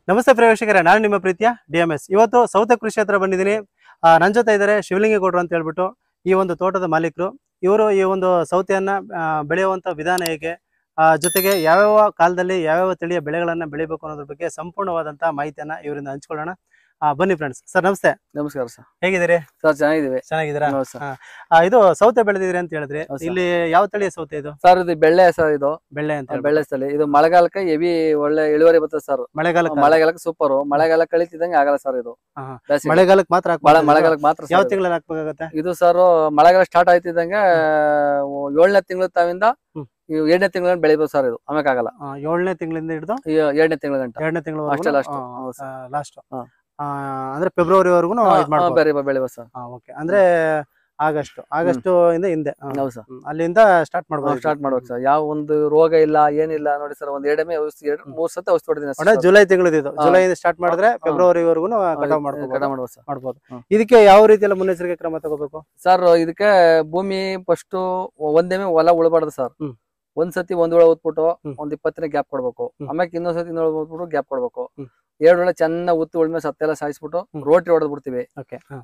ನಮಸ್ತೆ ಪ್ರೇಕ್ಷಕರೇ, ನಾನು ನಿಮ್ಮ ಪ್ರೀತಿಯ DMS. ಇವತ್ತು ಸೌತೆ ಕೃಷಿ ಹತ್ರ ಬಂದಿದ್ದೀನಿ. ನನ್ನ ಜೊತೆ ಇದ್ದಾರೆ ಶಿವಲಿಂಗೇಗೌಡರು ಅಂತ ಹೇಳ್ಬಿಟ್ಟು ಈ ಒಂದು ತೋಟದ ಮಾಲೀಕರು. ಇವರು ಈ ಒಂದು ಸೌತೆಯನ್ನ ಬೆಳೆಯುವಂತ ವಿಧಾನ ಹೇಗೆ, ಜೊತೆಗೆ ಯಾವ್ಯಾವ ಕಾಲದಲ್ಲಿ ಯಾವ್ಯಾವ ತಳಿಯ ಬೆಳೆಗಳನ್ನ ಬೆಳಿಬೇಕು ಅನ್ನೋದ್ರ ಬಗ್ಗೆ ಸಂಪೂರ್ಣವಾದಂತ ಮಾಹಿತಿಯನ್ನ ಇವರಿಂದ ಹಂಚ್ಕೊಳ್ಳೋಣ. ಬನ್ನಿ ಫ್ರೆಂಡ್ಸ್. ಸರ್ ನಮಸ್ತೆ. ನಮಸ್ಕಾರ ಸರ್. ಹೇಗಿದ್ದೀರಿ ಸರ್? ಚೆನ್ನಾಗಿದ್ದೀವಿ. ಚೆನ್ನಾಗಿದ್ದೀರಾ? ಇದು ಸೌತೆ ಬೆಳೆದಿದ್ರಿ ಅಂತ ಹೇಳಿದ್ರಿ. ಇಲ್ಲಿ ಯಾವ ತಳಿಯ ಸೌತೆ ಇದು? ಸರ್ ಇದು ಬೆಳ್ಳೆ ಸರ್. ಇದು ಬೆಳ್ಳೆ ಅಂತ ಬೆಳ್ಳೆ ತಳಿ. ಇದು ಮಳೆಗಾಲಕ್ಕೆ ಹೆವಿ ಒಳ್ಳೆ ಇಳುವರಿ ಬರ್ತದೆ ಸರ್. ಮಳೆಗಾಲಕ್ಕೆ ಸೂಪರ್. ಮಳೆಗಾಲ ಕಳಿತಿದಂಗೆ ಆಗಲ್ಲ ಸರ್ ಇದು. ಮಳೆಗಾಲಕ್ಕೆ ಮಾತ್ರ ಮಳೆಗಾಲಕ್ಕೆ ಮಾತ್ರ. ಯಾವ ತಿಂಗಳಲ್ಲಿ ಹಾಕ್ಬೇಕಾಗತ್ತೆ ಇದು ಸರ್? ಮಳೆಗಾಲ ಸ್ಟಾರ್ಟ್ ಆಯ್ತಿದ್ದಂಗೆ 7ನೇ ತಿಂಗಳ ತಾವಿಂದ 7ನೇ ತಿಂಗಳ ಬೆಳಿಬೋದು ಸರ್. ಇದು ಆಮೇಲೆ ಆಗಲ್ಲ. 7ನೇ ತಿಂಗಳಿಂದ ಹಿಡಿದು 7ನೇ ತಿಂಗಳ ಗಂಟ. 2ನೇ ತಿಂಗಳು ಅಷ್ಟೇ ಲಾಸ್ಟ್. ಅಂದ್ರೆ ಫೆಬ್ರವರಿವರೆಗೂ ಬೆಳಿಬೋದು ಸರ್. ಅಂದ್ರೆ ಆಗಸ್ಟ್ ಇಂದ ಹಿಂದೆ ಅಲ್ಲಿಂದ ಸ್ಟಾರ್ಟ್ ಮಾಡ್ಬೇಕು ಸರ್. ಯಾವ ಒಂದು ರೋಗ ಇಲ್ಲ ಏನಿಲ್ಲ ನೋಡಿ ಸರ್. ಒಂದ್ 2-3 ಸತಿ ಔಷಧಿ ಹೊಡೆದಿನಿ. ಜುಲೈ ತಿಂಗಳದ್ದು. ಜುಲೈಯಿಂದ ಸ್ಟಾರ್ಟ್ ಮಾಡಿದ್ರೆ ಫೆಬ್ರವರಿವರೆಗೂ ಕಟಾವ್ ಮಾಡ್ಬೋದು. ಇದಕ್ಕೆ ಯಾವ ರೀತಿ ಎಲ್ಲ ಮುನ್ನೆಚ್ಚರಿಕೆ ಕ್ರಮ ತಗೋಬೇಕು ಸರ್? ಇದಕ್ಕೆ ಭೂಮಿ ಫಸ್ಟ್ ಒಂದೇಮೆ ಹೊಲ ಉಳ್ಬಾರ್ದು ಸರ್. ಒಂದ್ಸತಿ ಒಂದ್ ಹುಳ ಉತ್ಬಿಟ್ಟು ಒಂದ್ 20 ದಿನ ಗ್ಯಾಪ್ ಕೊಡ್ಬೇಕು. ಆಮ್ಯಾಗ ಇನ್ನೊಂದ್ಸತಿ ಉತ್ಬಿಟ್ಟು ಗ್ಯಾಪ್ ಕೊಡ್ಬೇಕು. 2 ಹುಳ ಚೆನ್ನಾಗಿ ಉತ್ತು ಉಳ್ಮೆ ಸತ್ತೆಲ್ಲ ಸಾಯಿಸ್ಬಿಟ್ಟು ರೋಟ್ರಿ ಹೊಡೆದ್ ಬಿಡ್ತೀವಿ.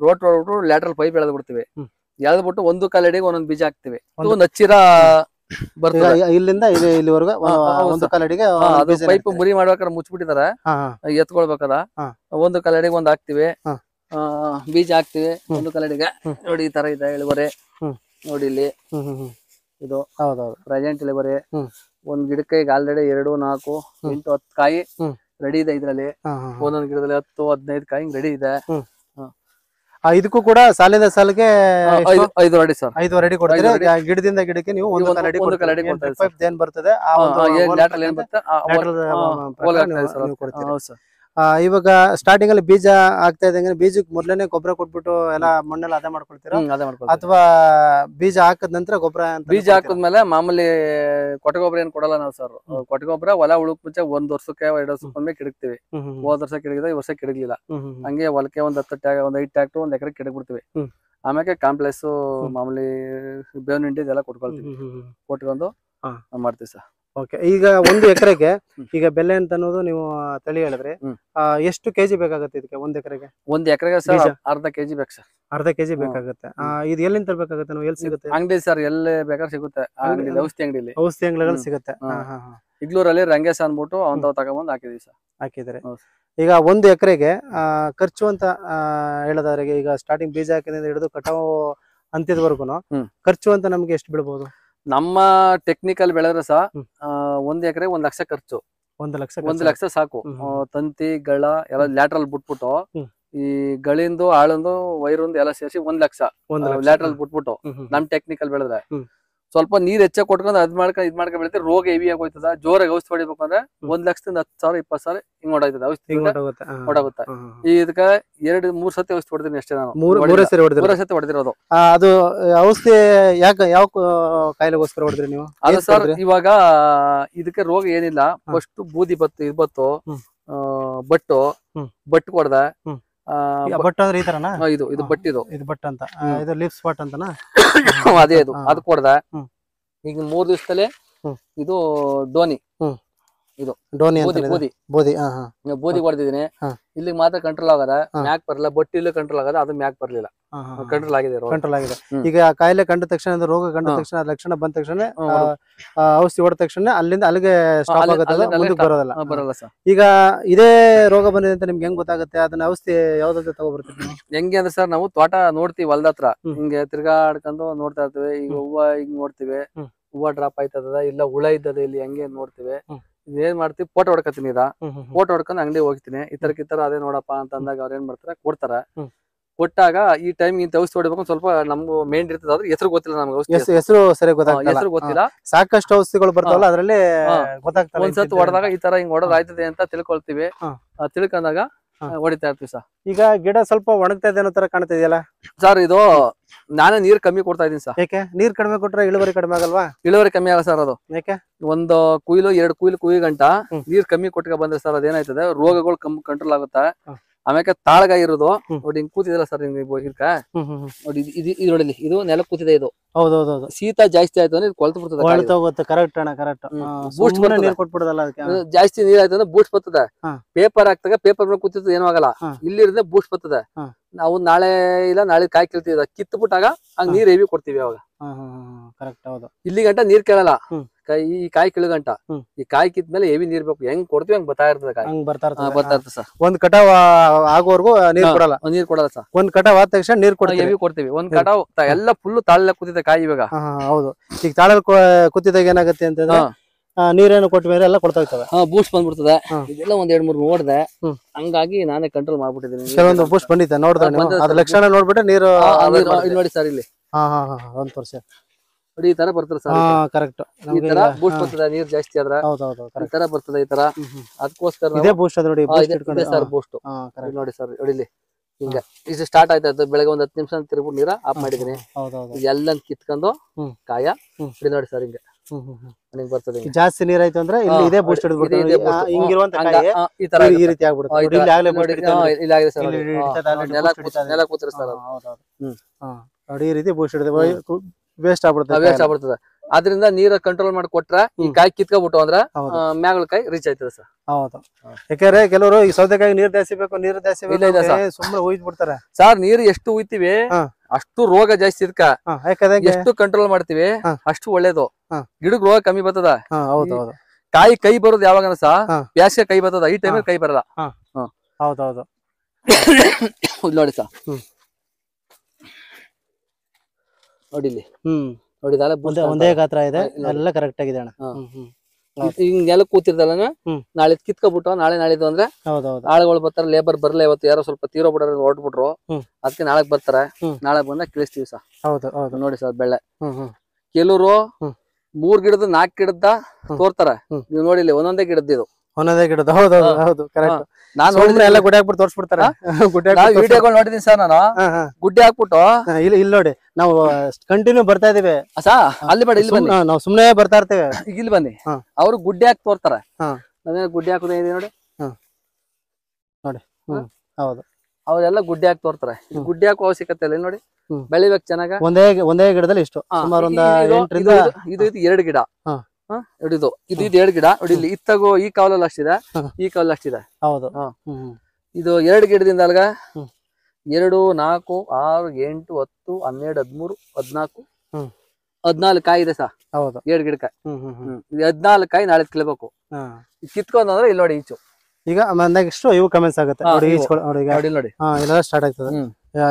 ರೋಟ್ರಿ ಹೊಡೆದ್ಬಿಟ್ಟು ಲ್ಯಾಟ್ರಲ್ ಪೈಪ್ ಎಳೆದ್ ಬಿಡ್ತೀವಿ. ಎಳೆದ್ಬಿಟ್ಟು ಒಂದು ಕಾಲಡಿಗೆ ಒಂದೊಂದ್ ಬೀಜ ಹಾಕ್ತಿವಿ. ಒಂದು ಹಚ್ಚಿರ ಬರ್ತದೆ. ಇಲ್ಲಿಂದ ಇಲ್ಲಿವರೆಗೂ ಒಂದು ಕಾಲಡಿಗೆ ಅದು ಪೈಪ್ ಮುರಿ ಮಾಡ್ಬೇಕಾದ್ರೆ ಮುಚ್ಚಿಬಿಟ್ಟಿದಾರೆ. ಎತ್ಕೊಳ್ಬೇಕಾದ ಒಂದು ಕಾಲಡಿಗೆ ಒಂದ್ ಹಾಕ್ತಿವಿ. ಬೀಜ ಹಾಕ್ತಿವಿ ಒಂದು ಕಾಲಡಿಗೆ. ನೋಡಿ ಈ ತರ ಇದೆ ಇಳುವರಿ. ನೋಡಿ ಇಲ್ಲಿ ಇದು ಪ್ರೆಸೆಂಟ್ ಇಳುವರಿ. ಒಂದ್ ಗಿಡಕ್ಕೆ ಈಗ ಆಲ್ರೆಡಿ 2, 4, 8, 10 ಕಾಯಿ ರೆಡಿ ಇದೆ. ಇದ್ರಲ್ಲಿ ಒಂದೊಂದ್ ಗಿಡದಲ್ಲಿ 10-15 ಕಾಯಿ ರೆಡಿ ಇದೆ. ಇದಕ್ಕೂ ಕೂಡ ಸಾಲಿನ ಸಾಲಿಗೆ 5 ಅಡಿ ಸರ್. 5 ಅಡಿ ಕೊಡ್ತೀರಾ? ಗಿಡದಿಂದ ಗಿಡಕ್ಕೆ ನೀವು ಒಂದು ಕಾಲಡಿ ಏನ್ ಬರ್ತದೆ ಇವಾಗ ಸ್ಟಾರ್ಟಿಂಗ್ ಅಲ್ಲಿ ಬೀಜ ಆಗ್ತಾ ಇದ್ದಂಗೆ ಬೀಜಕ್ಕೆ ಮೊದ್ಲನೇ ಗೊಬ್ಬರ ಕೊಟ್ಬಿಟ್ಟು ಎಲ್ಲ ಮಣ್ಣೆಲ್ಲ ಅದೇ ಮಾಡ್ಕೊಳ್ತೀರಾ ಅಥವಾ ಬೀಜ ಹಾಕದ ನಂತರ ಗೊಬ್ಬರ? ಬೀಜ ಹಾಕದ್ಮೇಲೆ ಮಾಮೂಲಿ ಕೊಟ್ಟೆ ಗೊಬ್ಬರ ಏನ್ ಕೊಡಲ್ಲ ನಾವು ಸರ್. ಕೊಟ್ಟೆ ಗೊಬ್ಬರ ಹೊಲ ಉಳುಕ್ ಮುಂಚೆ 1 ವರ್ಷಕ್ಕೆ 2 ವರ್ಷಕ್ಕೆ ಒಮ್ಮೆ ಕಿಡಕ್ತಿವಿ. ಹೋದ್ ವರ್ಷ ಕಿಡಗಿದ ಈ ವರ್ಷ ಕಿಡಗ್ಲಿಲ್ಲ. ಹಂಗೆ ಹೊಲಕ್ಕೆ ಒಂದ್ 5 ಟ್ರ್ಯಾಕ್ಟರ್ 1 ಎಕರೆ ಕಿಡಗ್ ಬಿಡ್ತೀವಿ. ಆಮೇಲೆ ಕಾಂಪ್ಲೆಕ್ಸ್ ಮಾಮೂಲಿ ಬೇವಿನ ಹಿಂಡಿ ಇದೆಲ್ಲ ಕೊಟ್ಕೊಳ್ತೀವಿ. ಕೊಟ್ಕೊಂಡು ಮಾಡ್ತೀವಿ ಸರ್. ಈಗ 1 ಎಕರೆಗೆ ಈಗ ಬೆಲೆ ಅಂತ ಅನ್ನೋದು ನೀವು ತಳಿ ಹೇಳಿದ್ರೆ ಎಷ್ಟು ಕೆಜಿ ಬೇಕಾಗುತ್ತೆ ಇದಕ್ಕೆ? 1 ಎಕರೆಗೆ 1 ಎಕರೆಗೆ ಸರ್ ಅರ್ಧ ಕೆಜಿ ಬೇಕು ಸರ್. ಅರ್ಧ ಕೆಜಿ ಬೇಕಾಗುತ್ತೆ. ಇದು ಎಲ್ಲಿಂದ ತರಬೇಕಾಗುತ್ತೆ? ನಾವು ಎಲ್ಲಿ ಸಿಗುತ್ತೆ? ಅಂಗಡಿ ಸರ್, ಎಲ್ಲಿ ಬೇಕಾದ್ರೆ ಸಿಗುತ್ತೆ. ಔಷಧಿ ಅಂಗಡಿಲಿ ಔಷಧಿ ಅಂಗಡಿಗಳು ಸಿಗುತ್ತೆ. ಇಗ್ಲೂರಲ್ಲಿ ರಂಗೇಶ ಅನ್ಬಿಟ್ಟು ಅವ್ನ್ ತಗೊಂಡ್ಬಂದು ಹಾಕಿದೀವಿ ಸರ್. ಹಾಕಿದ್ರೆ ಈಗ 1 ಎಕರೆಗೆ ಖರ್ಚು ಅಂತ ಹೇಳೋದಾದ್ರೆ ಈಗ ಸ್ಟಾರ್ಟಿಂಗ್ ಬೀಜ ಹಾಕಿದಿಂದ ಹಿಡಿದು ಕಟಾವು ಅಂತ್ಯದವರೆಗೂ ಖರ್ಚು ಅಂತ ನಮ್ಗೆ ಎಷ್ಟು ಬೀಳ್ಬಹುದು? ನಮ್ಮ ಟೆಕ್ನಿಕಲ್ ಬೆಳೆದ್ರೆ ಸಹ 1 ಎಕರೆ 1 ಲಕ್ಷ ಖರ್ಚು. 1 ಲಕ್ಷ ಸಾಕು. ತಂತಿ ಗಳ ಎಲ್ಲ ಲ್ಯಾಟ್ರಲ್ ಬಿಟ್ಬಿಟ್ಟು ಈ ಗಳಿಂದು ಆಳಂದು ವೈರೊಂದು ಎಲ್ಲ ಸೇರಿಸಿ 1 ಲಕ್ಷ ಲ್ಯಾಟ್ರಲ್ ಬಿಟ್ಬಿಟ್ಟು ನಮ್ ಟೆಕ್ನಿಕಲ್ ಬೆಳೆದ್ರೆ ಸ್ವಲ್ಪ ನೀರ್ ಹೆಚ್ಚಾಗಿ ಕೊಟ್ಕೊಂಡು ಇದ್ ಮಾಡ್ಕೊಂಡ್ ಬೆಳಿತಾರೆ. ರೋಗ ಹೆವಿ ಆಗೋಯ್ತದ. ಜೋರಾಗಿ ಔಷಧಿ ಹೊಡಿಬೇಕು ಅಂದ್ರೆ 1 ಲಕ್ಷದಿಂದ 10,000 20,000 ಹಿಂಗ್ ಹೊಡಾಯ್ತದ. ಔಷಧಿ ಹೊಡಾಗುತ್ತೆ. ಇದಕ್ಕೆ 2-3 ಸತಿ ಔಷಧಿ ಹೊಡೆದಿನಿ ಅಷ್ಟೇ ನಾನು. 3 ಸತಿ ಹೊಡೆದಿರೋದು. ಅದು ಔಷಧಿ ಯಾವ ಕಾಯಿಲೆಗೋಸ್ಕರ ಹೊಡೆದ್ರಿ ನೀವು? ಅದು ಸರ್ ಇವಾಗ ಇದಕ್ಕೆ ರೋಗ ಏನಿಲ್ಲ. ಫಸ್ಟ್ ಬೂದಿ ಬತ್ತು ಬಟ್ಟು ಕೊಡ್ದ. ಬಟ್ ಅಂದ್ರೆ ಈ ತರನಾ? ಇದು ಬಟ್ಟಿದು. ಇದು ಬಟ್ ಅಂತ ಇದು ಲೀಫ್ ಸ್ಪಾಟ್ ಅಂತನಾ? ಅದೇ ಅದು ಕೊಡ್ದ. ಈಗ 3 ದಿವಸದಲ್ಲಿ ಇದು ಡೋನಿ. ಇದು ಡೋನಿ ಬೂದಿ ಹೊಡೆದಿದ್ದೀನಿ. ಇಲ್ಲಿ ಮಾತ್ರ ಕಂಟ್ರೋಲ್ ಆಗದ. ಮ್ಯಾಕ್ ಬರಲ್ಲ. ಬಟ್ಟಿ ಇಲ್ಲಿ ಕಂಟ್ರೋಲ್ ಆಗದ. ಅದು ಮ್ಯಾಕ್ ಬರ್ಲಿಲ್ಲ. ಕಂಟ್ರೋಲ್ ಆಗಿದೆ. ಈಗ ಕಾಯಿಲೆ ಕಂಡ ತಕ್ಷಣ, ರೋಗ ಕಂಡ ತಕ್ಷಣ, ಲಕ್ಷಣ ಬಂದ ತಕ್ಷಣ ಔಷಧಿ ಹೊಡೆದ ತಕ್ಷಣ ಅಲ್ಲಿಂದ ಅಲ್ಲಿಗೆ ಸ್ಟಾಪ್ ಆಗುತ್ತೆ, ಬರೋದಲ್ಲ ಸರ್. ಈಗ ಇದೇ ರೋಗ ಬಂದಿದೆ ಅಂತ ನಿಮ್ಗೆ ಹೆಂಗ್ ಗೊತ್ತಾಗುತ್ತೆ? ಅದನ್ನ ಔಷಧಿ ಯಾವ್ದಾದ್ರು ತಗೊಬರ್ತೀವಿ? ಹೆಂಗೆ ಅಂದ್ರೆ ಸರ್, ನಾವು ತೋಟ ನೋಡ್ತೀವಿ ಹೊಲ್ದತ್ರ. ಹಿಂಗೆ ತಿರ್ಗಾಡ್ಕೊಂಡು ನೋಡ್ತಾ ಇರ್ತೀವಿ. ಈಗ ಹೂವ ಹಿಂಗ್ ನೋಡ್ತೀವಿ. ಹೂವ ಡ್ರಾಪ್ ಆಯ್ತದ ಇಲ್ಲ ಹುಳ ಇದ್ದದ ಇಲ್ಲಿ ಹೆಂಗೆ ನೋಡ್ತೀವಿ. ಏನ್ ಮಾಡ್ತೀವಿ, ಫೋಟೋ ಹೊಡ್ಕತೀನಿ. ಫೋಟೋ ಹೊಡ್ಕೊಂಡು ಅಂಗಡಿ ಹೋಗ್ತೀನಿ. ಈ ತರ ಅದೇ ನೋಡಪ್ಪ ಅಂತ ಅಂದಾಗ ಅವ್ರ ಏನ್ ಮಾಡ್ತಾರೆ, ಕೊಡ್ತಾರ. ಕೊಟ್ಟಾಗ ಈ ಟೈಮ್ ಇಂತ ಔಷಧಿ ಹೊಡಿಬೇಕು ಸ್ವಲ್ಪ ನಮ್ಗೆ ಮೇನ್ ಇರ್ತದ. ಆದ್ರೆ ಹೆಸರು ಗೊತ್ತಿಲ್ಲ ನಮ್ಗೆ. ಹೆಸರು ಸರಿ ಗೊತ್ತಿಲ್ಲ. ಸಾಕಷ್ಟು ಔಷಧಿಗಳು ಬರ್ತಾವಲ್ಲ, ಅದ್ರಲ್ಲಿ ಗೊತ್ತಾಗ್ತದೆ. ಒಂದ್ಸತಿ ಹೊಡೆದಾಗ ಈ ತರ ಹಿಂಗ್ ಹೊಡೆದ್ ಆಯ್ತದೆ ಅಂತ ತಿಳ್ಕೊಳ್ತೀವಿ. ತಿಳ್ಕೊಂಡಾಗ ಹೊಡಿತಾ ಇರ್ತೀವಿ ಸರ್. ಈಗ ಗಿಡ ಸ್ವಲ್ಪ ಒಣಗ್ತಾ ಇದೆ ಅನ್ನೋ ತರ ಕಾಣ್ತಾ ಇದೆಯಲ್ಲ ಸರ್? ಇದು ನಾನೇ ನೀರ್ ಕಮ್ಮಿ ಕೊಡ್ತಾ ಇದೀನಿ ಸರ್. ಯಾಕೆ ನೀರ್ ಕಡಿಮೆ ಕೊಟ್ರೆ ಇಳುವರಿ ಕಡಿಮೆ ಆಗಲ್ವಾ? ಇಳುವರಿ ಕಮ್ಮಿ ಆಗಲ್ಲ ಸರ್. ಅದು ಯಾಕೆ? 1 ಕುಯ್ಲು 2 ಕುಯ್ಲು ಗಂಟ ನೀರ್ ಕಮ್ಮಿ ಕೊಟ್ಟ ಬಂದ್ರೆ ಸರ್ ಅದೇನಾಯ್ತದೆ, ರೋಗಗಳು ಕಂಟ್ರೋಲ್ ಆಗುತ್ತೆ. ಆಮ್ಯಾಕೆ ತಾಳಗಾಯಿ ಇರೋದು ನೋಡಿ ಹಿಂಗ್ ಕೂತಿದಲ್ಲ ಸರ್ ಇರ್ಕ ನೋಡಿ ಇದು ನೋಡಿ ಇದು ನೆಲ ಕೂತಿದೆ ಇದು. ಹೌದೌದು. ಶೀತ ಜಾಸ್ತಿ ಆಯ್ತು ಅಂದ್ರೆ ಕೊಳ್ತು ಬಿಡ್ತದೆ. ಕರೆಕ್ಟ್ ಅಣ್ಣ ಕರೆಕ್ಟ್. ಬೂಸ್ಟ್ ನೀರ್ ಕೊಟ್ಬಿಡೋದಲ್ಲ ಅದಕ್ಕೆ. ಜಾಸ್ತಿ ನೀರ್ ಆಯ್ತು ಅಂದ್ರೆ ಬೂಸ್ಟ್ ಬರ್ತದೆ. ಪೇಪರ್ ಹಾಕ್ತಾಗ ಪೇಪರ್ ಮೇಲೆ ಕೂತಿರ್ತದೆ ಏನೂ ಆಗಲ್ಲ. ಇಲ್ಲಿರದೆ ಬೂಸ್ಟ್ ಬರ್ತದೆ. ನಾವು ನಾಳೆ ಇಲ್ಲ ನಾಳೆ ಕಾಯಿ ಕೀಳ್ತೀವಿ ಕಿತ್ಬಿಟ್ಟಾಗ ಹಂಗ ನೀರ್ ಹೆವಿ ಕೊಡ್ತೀವಿ ಅವಾಗ. ಕರೆಕ್ಟ್ ಹೌದು. ಇಲ್ಲಿ ಗಂಟ ನೀರ್ ಕೇಳಲ್ಲ ಈ ಕಾಯಿ ಕೀಳಗಂಟ. ಈ ಕಾಯಿ ಕಿತ್ಮೇಲೆ ಹೆವಿ ನೀರ್ ಬೇಕು. ಹೆಂಗ್ ಕೊಡ್ತೀವಿ ಹಂಗ್ ಬರ್ತಾ ಇರ್ತದೆ ಕಾಯಿ. ಬರ್ತಾ ಇರ್ತದೆ ಸರ್. ಒಂದ್ ಕಟಾವ್ ಆಗೋವರೆಗೂ ನೀರ್ ಕೊಡಲ್ಲ. ನೀರ್ ಕೊಡಲ್ಲ ಸರ್. ಒಂದ್ ಕಟಾವ್ ಆದ ತಕ್ಷಣ ನೀರ್ ಕೊಡ್ತೀವಿ. ಹೆವಿ ಕೊಡ್ತೀವಿ. ಒಂದ್ ಕಟಾವ್ ಎಲ್ಲ ಫುಲ್ ತಾಳೆಲ್ಲ ಕೂತಿದೆ ಕಾಯಿ ಇವಾಗ. ಹೌದು. ಈಗ ತಾಳಲ್ ಕೂತಿದಾಗ ಏನಾಗುತ್ತೆ ಅಂತಂದ್ರೆ ನೀರೇನು ಕೊಟ್ಟ ಮೇಲೆ ಎಲ್ಲ ಕೊಡ್ತಾ ಇರ್ತವೆ. ಬೂಸ್ಟ್ ಬಂದ್ಬಿಡ್ತದೆ. ಇದೆಲ್ಲ ಒಂದ್ 2-3 ನೋಡ್ದೆ, ಹಂಗಾಗಿ ನಾನೇ ಕಂಟ್ರೋಲ್ ಮಾಡ್ಬಿಟ್ಟಿದ್ದೀನಿ. ಕೆಲವೊಂದು ಬೂಸ್ಟ್ ಬಂದಿತ್ತೆ ನೋಡಿದ್ರೆ ಅದ್ರ ಲಕ್ಷಣ ನೋಡ್ಬಿಟ್ಟೆ ನೀರು ನೋಡಿ ಸರ್ ಇಲ್ಲಿ ಒಂದ್ ವರ್ಷ ನೋಡಿ ಈ ತರ ಬರ್ತದೆ ಸರ್. ಕರೆಕ್ಟ್. ಈ ತರ ಬೂಸ್ಟ್ ಬರ್ತದೆ ನೀರ್ ಜಾಸ್ತಿ ಆದ್ರ ಈ ತರ ಬರ್ತದೆ ಈ ತರ. ಅದಕ್ಕೋಸ್ಕರ ಇದೇ ಬೂಸ್ಟ್ ಅದ ನೋಡಿ ಸರ್ ಬೂಸ್ಟ್ ನೋಡಿ ಸರ್ ಹೊಡಿಲಿ ಹಿಂಗ ಇದು ಸ್ಟಾರ್ಟ್ ಆಯ್ತು. ಬೆಳಗ್ಗೆ ಒಂದ್ 10 ನಿಮಿಷ ತಿರುಗ್ಬಿಟ್ಟು ನೀರ ಆಫ್ ಮಾಡಿದೀನಿ. ಎಲ್ಲ ಕಿತ್ಕೊಂಡು ಕಾಯ ನೋಡಿ ಸರ್ ಹಿಂಗೆ ಬರ್ತದೆ. ಜಾಸ್ತಿ ನೀರ್ ಆಯ್ತು ಅಂದ್ರೆ ಇಲ್ಲಿ ಇದೇ ಬೂಸ್ಟ್ ಹಿಂಗಿರುವಂತ ಈ ತರ ಈ ರೀತಿ ಆಗ್ಬಿಡುತ್ತೆ. ನೆಲ ಕೂತಿರ ಸರ್ ನೋಡಿ ಈ ರೀತಿ ಬೂಸ್ಟ್ ಹಿಡಿದು ವೇಸ್ಟ್ ಆಗ್ಬಿಡ್ತದೆ. ಅದ್ರಿಂದ ನೀರ ಕಂಟ್ರೋಲ್ ಮಾಡಿ ಕೊಟ್ರ ಈ ಕಾಯಿ ಕಿತ್ಕೊಬಿಟ್ಟು ಅಂದ್ರ ಮ್ಯಾಗಳ ಕಾಯಿ ರೀಚ್ ಆಯ್ತದ ಸರ್. ಹೌದು. ಯಾಕಂದ್ರೆ ಕೆಲವರು ಈ ಸೌತೆಕಾಯಿ ನೀರ್ ಜಾಸ್ತಿ ಬೇಕು ಸುಮ್ಮನೆ ಉಯ್ದ್ ಬಿಡ್ತಾರೆ ಸರ್. ನೀರು ಎಷ್ಟು ಉಯ್ತೀವಿ ಅಷ್ಟು ರೋಗ ಜಾಸ್ತಿ ಇದಕ್ಕ. ಎಷ್ಟು ಕಂಟ್ರೋಲ್ ಮಾಡ್ತೀವಿ ಅಷ್ಟು ಒಳ್ಳೇದು. ಗಿಡಕ್ ರೋಗ ಕಮ್ಮಿ ಬರ್ತದ. ಕಾಯಿ ಕೈ ಬರೋದು ಯಾವಾಗ ಸಹ ಬ್ಯಾಸಿಗೆ ಕೈ ಬರ್ತದ. ಈ ಟೈಮ್ ಕೈ ಬರಲ್ಲ. ಹೌದೌದು. ನೋಡಿ ಸರ್ ನೋಡಿ ಇಲ್ಲಿ ನೋಡಿ ಒಂದೇ ಗಾತ್ರ ಇದೆ. ಎಲ್ಲ ಕರೆಕ್ಟ್ ಆಗಿದೆ ಅಣ್ಣ. ಹಿಂಗೆಲ್ಲ ಕೂತಿರ್ದಲ್ಲ ನಾಳೆ ಕಿತ್ಕೊಬಿಟ್ಟು ನಾಳೆ ನಾಳಿದ್ದು ಅಂದ್ರೆ ಆಳುಗಳು ಬರ್ತಾರೆ. ಲೇಬರ್ ಬರ್ಲೇ ಇವತ್ತು ಯಾರೋ ಸ್ವಲ್ಪ ತೀರೋಬಿಟ್ರೆ ಹೊರಟ್ಬಿಟ್ರು. ಅದಕ್ಕೆ ನಾಳೆ ಬರ್ತಾರೆ. ನಾಳೆ ಬಂದಾಗ ಕಳಿಸ್ತೀವಿ ಸರ್. ಹೌದು ನೋಡಿ ಸರ್ ಬೆಳೆ ಕೆಲವರು 3 ಗಿಡದ 4 ಗಿಡದ ತೋರ್ತಾರೆ. ನೀವು ನೋಡಿ ಇಲ್ಲಿ ಒಂದೊಂದೇ ಗಿಡದ್ದು ಇದು ಒಂದೊಂದೇ ಗಿಡದ. ಹೌದು ಕರೆಕ್ಟ್. ನಾನು ಎಲ್ಲ ಗುಡ್ಡೆ ಹಾಕ್ಬಿಟ್ಟು ತೋರ್ಸ್ಬಿಡ್ತಾರೆ. ವಿಡಿಯೋಗಳು ನೋಡಿದೀನಿ ಸರ್ ನಾನು. ಗುಡ್ಡೆ ಹಾಕ್ಬಿಟ್ಟು ಇಲ್ಲಿ ನೋಡಿ ನಾವು ಕಂಟಿನ್ಯೂ ಬರ್ತಾ ಇದೀವಿ. ಅಲ್ಲಿ ಬೇಡ ಇಲ್ಲಿ ಬನ್ನಿ. ನಾವು ಸುಮ್ನೆ ಬರ್ತಾ ಇರ್ತೇವೆ. ಈಗ ಇಲ್ಲಿ ಬನ್ನಿ. ಅವ್ರು ಗುಡ್ಡೆ ಹಾಕಿ ತೋರ್ತಾರೆ. ನಾವೇನು ಗುಡ್ಡೆ ಹಾಕೋದೇ ಇದೆ ನೋಡಿ ನೋಡಿ. ಹೌದು ಅವರೆಲ್ಲ ಗುಡ್ಡೆ ಹಾಕಿ ತೋರ್ತಾರೆ. ಗುಡ್ಡೆ ಹಾಕೋ ಅವಶ್ಯಕತೆ ಇಲ್ಲ. ನೋಡಿ ಬೆಳಿಬೇಕು ಚೆನ್ನಾಗ. ಒಂದೇ ಗಿಡದಲ್ಲಿ ಇಷ್ಟು ಸುಮಾರು ಒಂದು 8ರಿಂದ ಇದು 2 ಗಿಡ ಹಿಡಿದು ಇದು 2 ಗಿಡ ಹೊಡಿಲಿ. ಇತ್ತಾಗೋ ಈ ಕಾವಲಲ್ಲಿ ಅಷ್ಟಿದೆ, ಈ ಕಾವಲಲ್ಲಿ ಅಷ್ಟಿದೆ. ಹೌದು. ಇದು 2 ಗಿಡದಿಂದ ಅಲ್ಗ 2, 4, 6, 8, 10, 12, 13, 14, 14 ಕಾಯಿ ಇದೆ ಸಾ. ಹೌದು. 2 ಗಿಡಕ್ಕೆ 14 ಕಾಯಿ ನಾಳೆ ಕಿಲ್ಬೇಕು. ಕಿತ್ಕೊಂಡ್ರೆ ಇಲ್ಲಿ ನೋಡಿ ಈಚು. ಈಗ ನೆಕ್ಸ್ಟ್ ಇವು ಕಮೆಂಟ್ಸ್ ಆಗುತ್ತೆ ನೋಡಿ. ನೋಡಿ ಎಲ್ಲ ಸ್ಟಾರ್ಟ್ ಆಗ್ತದೆ.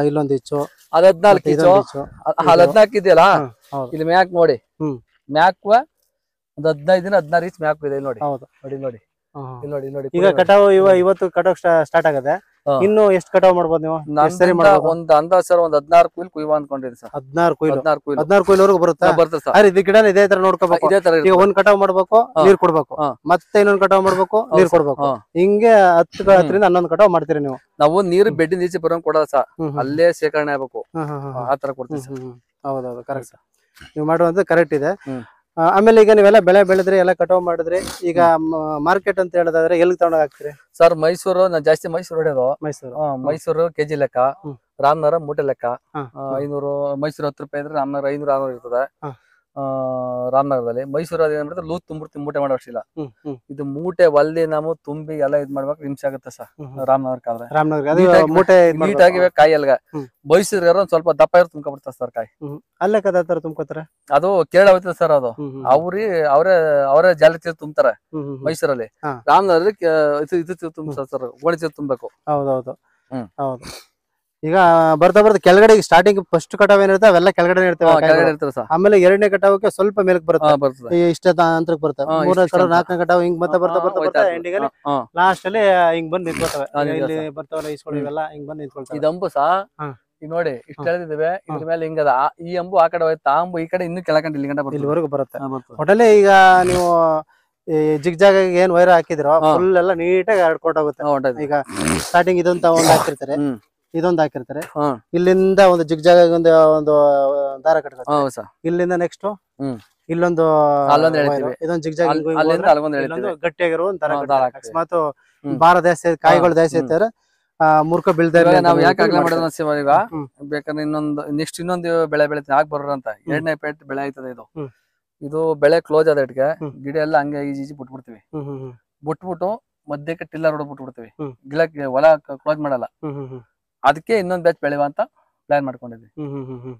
ಇಲ್ಲೊಂದು ಇಚ್ಚು ಅದ್ 14 ಇಚ್ಚು. 14 ಇದೆಯಲ್ಲ ಇಲ್ಲಿ ಮ್ಯಾಕ್ ನೋಡಿ. ಮ್ಯಾಕ್ ಒಂದು 15 ದಿನ 16 ಇಂಚ್ ಮ್ಯಾಕ್ ಇದೆ ನೋಡಿ. ಹೌದು ನೋಡಿ ನೋಡಿ ನೋಡಿ ನೋಡಿ. ಈಗ ಕಟಾವು ಇವತ್ತು ಕಟಾವ್ ಸ್ಟಾರ್ಟ್ ಆಗದೆ. ಇನ್ನು ಎಷ್ಟು ಕಟಾವ್ ಮಾಡ್ಬೋದು ನೀವು? ಒಂದ್ ಅಂದಾಜ್ ಸರ್ ಒಂದ್ 16 ಕುಯ್ಲ್ ಕುಯ್ವ ಅನ್ಕೊಂಡಿದ್ದೀನಿ ಸರ್. 16 ಕುಯ್ಲವರೆಗೂ ಬರುತ್ತೆ. ಬರ್ತದೆ ಸರ್. ಇದು ಗಿಡ ಇದೇ ತರ ನೋಡ್ಕೋಬೇಕು. ಈಗ ಒಂದ್ ಕಟಾವ್ ಮಾಡ್ಬೇಕು, ನೀರ್ ಕೊಡ್ಬೇಕು, ಮತ್ತೆ ಇನ್ನೊಂದ್ ಕಟಾವ್ ಮಾಡ್ಬೇಕು, ನೀರ್ ಕೊಡ್ಬೇಕು. ಹಿಂಗೆ 10ರಿಂದ 11 ಕಟಾವ್ ಮಾಡ್ತೀರಿ ನೀವು? ನಾವು ನೀರು ಬೆಡ್ಡಿನ ಈಚೆ ಬರೋಂಗ್ ಕೊಡಲ್ಲ ಸರ್. ಅಲ್ಲೇ ಶೇಖರಣೆ ಆಗ್ಬೇಕು. ಆತರ ಕೊಡ್ತೀವಿ ಸರ್. ಹೌದೌದು ಕರೆಕ್ಟ್ ಸರ್. ನೀವು ಮಾಡುವಂತ ಕರೆಕ್ಟ್ ಇದೆ. ಆಮೇಲೆ ಈಗ ನೀವೆಲ್ಲ ಬೆಳೆ ಬೆಳೆದ್ರಿ, ಎಲ್ಲ ಕಟಾವ್ ಮಾಡಿದ್ರಿ. ಈಗ ಮಾರ್ಕೆಟ್ ಅಂತ ಹೇಳೋದಾದ್ರೆ ಎಲ್ಲಿ ತಗೊಂಡೋಗಿ ಹಾಕ್ತಿರಿ ಸರ್? ಮೈಸೂರು. ನಾನು ಜಾಸ್ತಿ ಮೈಸೂರು ಹೊಡೆಯೋದು. ಮೈಸೂರು ಕೆಜಿ ಲೆಕ್ಕ, ರಾಮನಗರ ಮೂಟೆ ಲೆಕ್ಕ. 500 ಮೈಸೂರು 10 ರೂಪಾಯಿ ಇದ್ರೆ ರಾಮನಗರ 500, 600 ಇರ್ತದೆ. ರಾಮನಗರದಲ್ಲಿ. ಮೈಸೂರು ಅದೇನ್ಬಿಡುತ್ತೆ ಲೂತ್ ತುಂಬಿಡ್ತೀವಿ, ಮೂಟೆ ಮಾಡೋ ಅಷ್ಟಿಲ್ಲ. ಇದು ಮೂಟೆ ಒಲ್ದಿ ನಾವು ತುಂಬಿ ಎಲ್ಲ ಇದ್ ಮಾಡ್ಬೇಕು, ನಿಮಿಷ ಆಗುತ್ತೆ ಸರ್. ರಾಮನಗರಕ್ಕೆ ಮೂಟೆ ನೀಟಾಗಿ ಕಾಯಿ ಅಲ್ಗ. ಮೈಸೂರಿಗಾರ ಒಂದ್ ಸ್ವಲ್ಪ ದಪ್ಪ ಇರೋ ತುಂಬ್ಕೊಬಿಡ್ತಾರೆ ಸರ್ ಕಾಯಿ. ಅಲ್ಲೇ ಕದ ತುಂಬ್ಕೋತಾರೆ. ಅದು ಕೇರಳ ಹೋಯ್ತದೆ ಸರ್. ಅದು ಅವರೇ ಜಾಲತಿ ತುಂಬ್ತಾರೆ ಮೈಸೂರಲ್ಲಿ. ರಾಮನಗರದಲ್ಲಿ ಇದು ತುಂಬ್ತಾರೆ ಸರ್, ಗೋಣಿ ತುಂಬಬೇಕು. ಹೌದೌದು ಹೌದು. ಈಗ ಬರ್ತಾ ಕೆಳಗಡೆ ಸ್ಟಾರ್ಟಿಂಗ್ ಫಸ್ಟ್ ಕಟಾವ್ ಏನಿರುತ್ತೆ ಅವೆಲ್ಲ ಕೆಳಗಡೆ ಇರ್ತವೆ. ಆಮೇಲೆ 2ನೇ ಕಟಾವಕ್ಕೆ ಸ್ವಲ್ಪ ಮೇಲಕ್ಕೆ ಬರುತ್ತೆ. ಇಷ್ಟ ಅಂತರಕ್ಕೆ ಬರುತ್ತೆ. 3ನೇ ಕಟಾವ್ 4ನೇ ಕಟಾವ್ ಹಿಂಗ್ ಬರ್ತಾ ಎಂಡಿಗೆ ಲಾಸ್ಟ್ ಅಲ್ಲಿ ಹಿಂಗ್ ಬಂದ್ ನಿಂತ್ಕೊಳ್ತವೆ. ಇಲ್ಲಿ ಬರ್ತಾವಲ್ಲ ಇಸ್ಕೊಂಡು ಇವೆಲ್ಲ ಹಿಂಗ್ ಬಂದ್ ನಿಂತ್ಕೊಳ್ತವೆ. ಇದು ಅಂಬು ಸಾ ಈಗ ನೋಡಿ ಇಷ್ಟ ಹೇಳಿದಿವೆ. ಇದ್ರ ಮೇಲೆ ಹಿಂಗದ ಈ ಅಂಬು ಆ ಕಡೆ ಹೋಯ್ತು, ಆ ಅಂಬು ಈ ಕಡೆ ಇನ್ನು ಕೆಳಗಂಟ ಇಲ್ಲಿವರೆಗೂ ಬರುತ್ತೆ. ಒಟ್ಟಲ್ಲಿ ಈಗ ನೀವು ಜಿಗ್ ಜಾಗ ಏನ್ ವೈರ್ ಹಾಕಿದಿರೋ ಫುಲ್ ಎಲ್ಲ ನೀಟಾಗಿ ಆಡ್ಕೊಂಡೋಗುತ್ತೆ. ಈಗ ಸ್ಟಾರ್ಟಿಂಗ್ ಇದೊಂದು ಹಾಕಿರ್ತಾರೆ, ಇದೊಂದು ಹಾಕಿರ್ತಾರೆ. ಇಲ್ಲಿಂದ ಒಂದು ಜಿಗ್ ಜಾಗ ಒಂದು ದಾರ ಕಟ್ತಾರೆ. ಇಲ್ಲಿಂದ ನೆಕ್ಸ್ಟ್ ಇಲ್ಲೊಂದು ಇದೊಂದು ಜಿಗ್ ಜಾಗ ಗಟ್ಟಿಯಾಗಿರೋ ಒಂದು ದಾರ. ಅಕಸ್ಮಾತ್ ಭಾರ ಜಾಸ್ತಿ ಕಾಯಿಗಳು ಜಾಸ್ತಿ ಇರ್ತಾರೆ ಮೂರ್ಖ ಬೀಳ್ತಾ ಇವಾಗ ಇರ್ಲಿ ನಾವ್ ಅಂತ ಯಾಕೆ ಆಗ್ಲೇ ಮಾಡ್ತಾರೆ. ಮಾಡೋದು ಶಿವ ಈಗ ಹ್ಮ್. ಬೇಕಾದ್ರೆ ಇನ್ನೊಂದು ಬೆಳೆ ಬೆಳಿತೀನಿ ಯಾಕೆ ಬರೋಣ ಅಂತ ಎರಡನೇ ಪೇಟ್ ಬೆಳೆ ಆಯ್ತದೆ ಇದು ಹ್ಮ್. ಇದು ಬೆಳೆ ಕ್ಲೋಸ್ ಆದ ಇಟ್ಗೆ ಹ್ಮ್. ಗಿಡ ಎಲ್ಲ ಹಂಗೆ ಈಜಿ ಬಿಟ್ಬಿಡ್ತೀವಿ ಹ್ಮ್ ಹ್ಮ್ ಹ್ಮ್ ಬಿಟ್ಬಿಟ್ಟು ಮಧ್ಯಕ್ಕೆ ಟಿಲ್ಲರ್ ಹೊಡೆದ್ ಬಿಟ್ಬಿಡ್ತೀವಿ ಹ್ಮ್. ಗಿಡಕ್ಕೆ ಹೊಲ ಕ್ಲೋಸ್ ಮಾಡಲ್ಲ ಹ್ಮ್ ಹ್ಮ್ ಹ್ಮ್ ಅದಕ್ಕೆ ಇನ್ನೊಂದ್ ಬ್ಯಾಚ್ ಬೆಳೆವ ಅಂತ ಪ್ಲಾನ್ ಮಾಡ್ಕೊಂಡಿದ್ವಿ ಹ್ಮ್ ಹ್ಮ್ ಹ್ಮ್ ಹ್ಮ್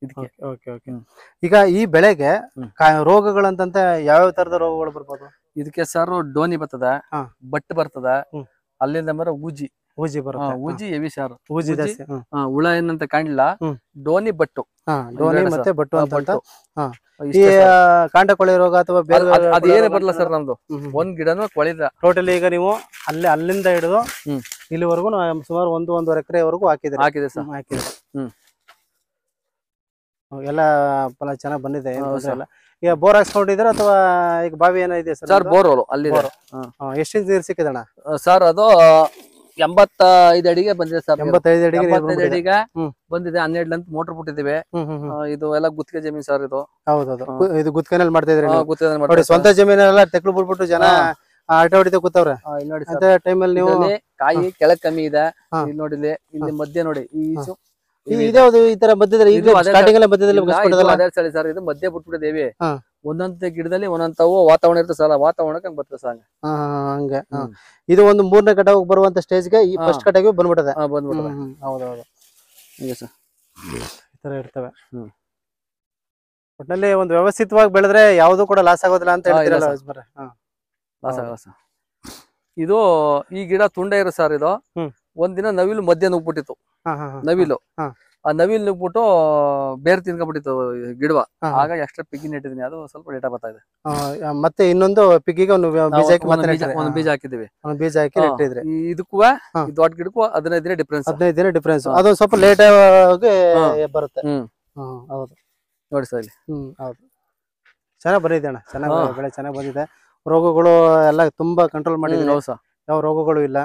ಇದಕ್ಕೆ ಓಕೆ ಓಕೆ. ಹ್ಮ್. ಈಗ ಈ ಬೆಳೆಗೆ ಹ್ಮ್. ರೋಗಗಳಂತಂತ ಯಾವ್ಯಾವ ತರದ ರೋಗಗಳು ಬರ್ಬೋದು? ಇದಕ್ಕೆ ಸರ್ ಡೋನಿ ಬರ್ತದ ಹಾ. ಬಟ್ ಬರ್ತದ ಹ್ಮ್. ಅಲ್ಲಿಂದ ಮರ ಊಜಿ ಊಜಿ ಬರುತ್ತೆ. ಊಜಿ ಹೆವಿ ಸಾರು ಊಜಿ ಜಾಸ್ತಿ. ಹುಳ ಏನಂತ ಕಾಣಿಲ್ಲ ಹ್ಮ್. ಡೋನಿ ಬಟ್ಟು ಡೋನಿ ಇವೆರಡು ಮತ್ತೆ ಬಟ್ಟು ಅಂತ. ಬಟ್ಟು. ಹಾ. ಈ ಇಷ್ಟೇ sir. ಕಾಂಡ ಕೊಳೆ ರೋಗ ಅಥವಾ ಬೇರೆ ಅದೇನೇ ಬರಲ್ಲ ಸರ್ ನಮ್ದು ಒಂದ್ ಗಿಡನೂ ಕೊಳಿದ ಟೋಟಲಿ ಈಗ ನೀವು ಅಲ್ಲಿಂದ ಹಿಡಿದು ಹ್ಮ್. ಇಲ್ಲಿವರೆಗೂ ಸುಮಾರು 1-1.5 ಎಕರೆವರೆಗೂ ಹಾಕಿದ್ರೆ ಹಾಕಿದೆ ಸರ್ ಹಾಕಿದ್ರೆ ಹ್ಮ್. ಎಲ್ಲ ಫಲ ಚೆನ್ನಾಗ್ ಬಂದಿದೆ, ಏನ್ ಹೌದು ತೊಂದ್ರೆ sir. ಇಲ್ಲ. ಈಗ ಬೋರ್ ಹಾಕ್ಸ್ಕೊಂಡಿದ್ರ ಅಥವಾ ಈಗ ಬಾವಿ ಏನೋ ಇದೆ ಸರ್ ಬೋರ್ವೆಲ್ ಅಲ್ಲಿ ಎಷ್ಟು ಇಂಚ್ ನೀರು ಸಿಕ್ಕಿದಣ್ಣ? ಸರ್ ಅದು 85 ಅಡಿಗೆ ಬಂದಿದೆ ಸರ್ 85 ಅಡಿಗೆ ನೀರು 85 ಅಡಿಗೆ ಹ್ಮ್. ಬಂದಿದೆ 12 ಲಂತ್ ಮೋಟರ್ ಬಿಟ್ಟಿದ್ದೀವಿ ಇದು ಎಲ್ಲ ಗುತ್ತಿಗೆ ಜಮೀನ್ ಸರ್ ಇದು ಹೌದೌದು. ಇದು ಗುತ್ಕನಲ್ಲಿ ಮಾಡ್ತಾ ಇದ್ರಿ ನೀವು? ಗುತ್ತಿಗೆ ನೋಡಿ ಸ್ವಂತ ಜಮೀನೆಲ್ಲ ತೆಕ್ಳು ಬಿಟ್ಬಿಟ್ಟು ಜನ ಆಟ ಹೊಡಿತಾ ಕೂತವ್ರೆ. ಇಲ್ಲಿ ನೋಡಿ ಅಂತ ಟೈಮಲ್ಲಿ ನೀವು ಕಾಯಿ ಕೆಳಗ್ ಕಮ್ಮಿ ಇದೆ ಹಾ. ಇಲ್ಲಿ ನೋಡಿ ಇಲ್ಲಿ ಮಧ್ಯೆ ನೋಡಿ ಈ ಈಚು ಇದ್ಯಾವ್ದು ಈ ತರ ಬದ್ದಿದ್ರೆ ಇದು ಅದೇ ಸ್ಟಾರ್ಟಿಂಗ್ ಅಲ್ಲೇ ಬದ್ದಿದ್ರೆ ಅದೇ ಸರಿ ಸರ್ ಇದು ಮಧ್ಯೆ ಬಿಟ್ಬಿಟ್ಟಿದ್ದೇವೆ ಹಾ. ಒಂದೊಂದ್ ಗಿಡದಲ್ಲಿ ಒಂದೊಂದ್ ವಾತಾವರಣ ಇರ್ತದೆ ಸರ್ ವಾತಾವರಣಕ್ಕೆ ಬರ್ತದೆ ಸರ್ ಹಂಗೆ. ಇದು ಒಂದು 3ನೇ ಕಟಾವ್ ಬರುವಂತ ಸ್ಟೇಜ್ಗೆ ಈ ಫಸ್ಟ್ ಕಟಾವಿಗೆ ಬಂದ್ಬಿಟ್ಟದೆ. ಬಂದ್ಬಿಟ್ಟದೆ. ಹೌದೌದು ಸರ್ ಈ ತರ ಇರ್ತವೆ. ಹ್ಮ್. ಒಟ್ಟಿನಲ್ಲಿ ಒಂದು ವ್ಯವಸ್ಥಿತವಾಗಿ ಬೆಳೆದ್ರೆ ಯಾವ್ದು ಕೂಡ ಲಾಸ್ ಆಗೋದಿಲ್ಲ ಅಂತ ಹೇಳ್ತೀರಲ್ಲ ಇಲ್ಲ ಯಜಮಾನ್ರೆ? ಇದು ಈ ಗಿಡ ತುಂಡ ಇರೋ ಸರ್ ಇದು ಹ್ಮ್. ಒಂದಿನ ನವಿಲು ಮಧ್ಯೆ ನುಗ್ಬಿಟ್ಟಿತ್ತು ನವಿಲು ಆ ನವಿಲ್ ನುಗ್ಬಿಟ್ಟು ಬೇರೆ ತಿನ್ಕೊಂಡ್ಬಿಟ್ಟಿತ್ತು ಗಿಡವ ಆಗ ಎಕ್ಸ್ಟ್ರಾ ಪಿಗ್ಗಿ ನೆಟ್ಟಿದೀನಿ ಅದು ಸ್ವಲ್ಪ ಡೇಟಾ ಬರ್ತಾ ಇದೆ. ಮತ್ತೆ ಇನ್ನೊಂದು ಪಿಗ್ಗಿಗೆ ಒಂದು ಬೀಜ ಹಾಕಿ ಒಂದು ಬೀಜ ಹಾಕಿದೀವಿ ಬೀಜ ಹಾಕಿ ನೆಟ್ಟಿದ್ರಿ. ಇದಕ್ಕೂ ಈ ದೊಡ್ಡ ಗಿಡಕ್ಕೂ 15 ದಿನ ಡಿಫ್ರೆನ್ಸ್ 15 ದಿನ ಡಿಫ್ರೆನ್ಸ್. ಅದು ಸ್ವಲ್ಪ ಲೇಟ್ ಆಗಿ ಬರುತ್ತೆ. ಹೌದು ನೋಡಿ ಸರ್ ಇಲ್ಲಿ ಹೌದು. ಚೆನ್ನಾಗ್ ಬಂದಿದೆ ಅಣ್ಣ, ಚೆನ್ನಾಗಿ ಬೆಳೆ ಚೆನ್ನಾಗ್ ಬಂದಿದೆ. ರೋಗಗಳು ಎಲ್ಲ ತುಂಬಾ ಕಂಟ್ರೋಲ್ ಮಾಡಿದ್ರೆ ಯಾವ ರೋಗಗಳು ಇಲ್ಲ.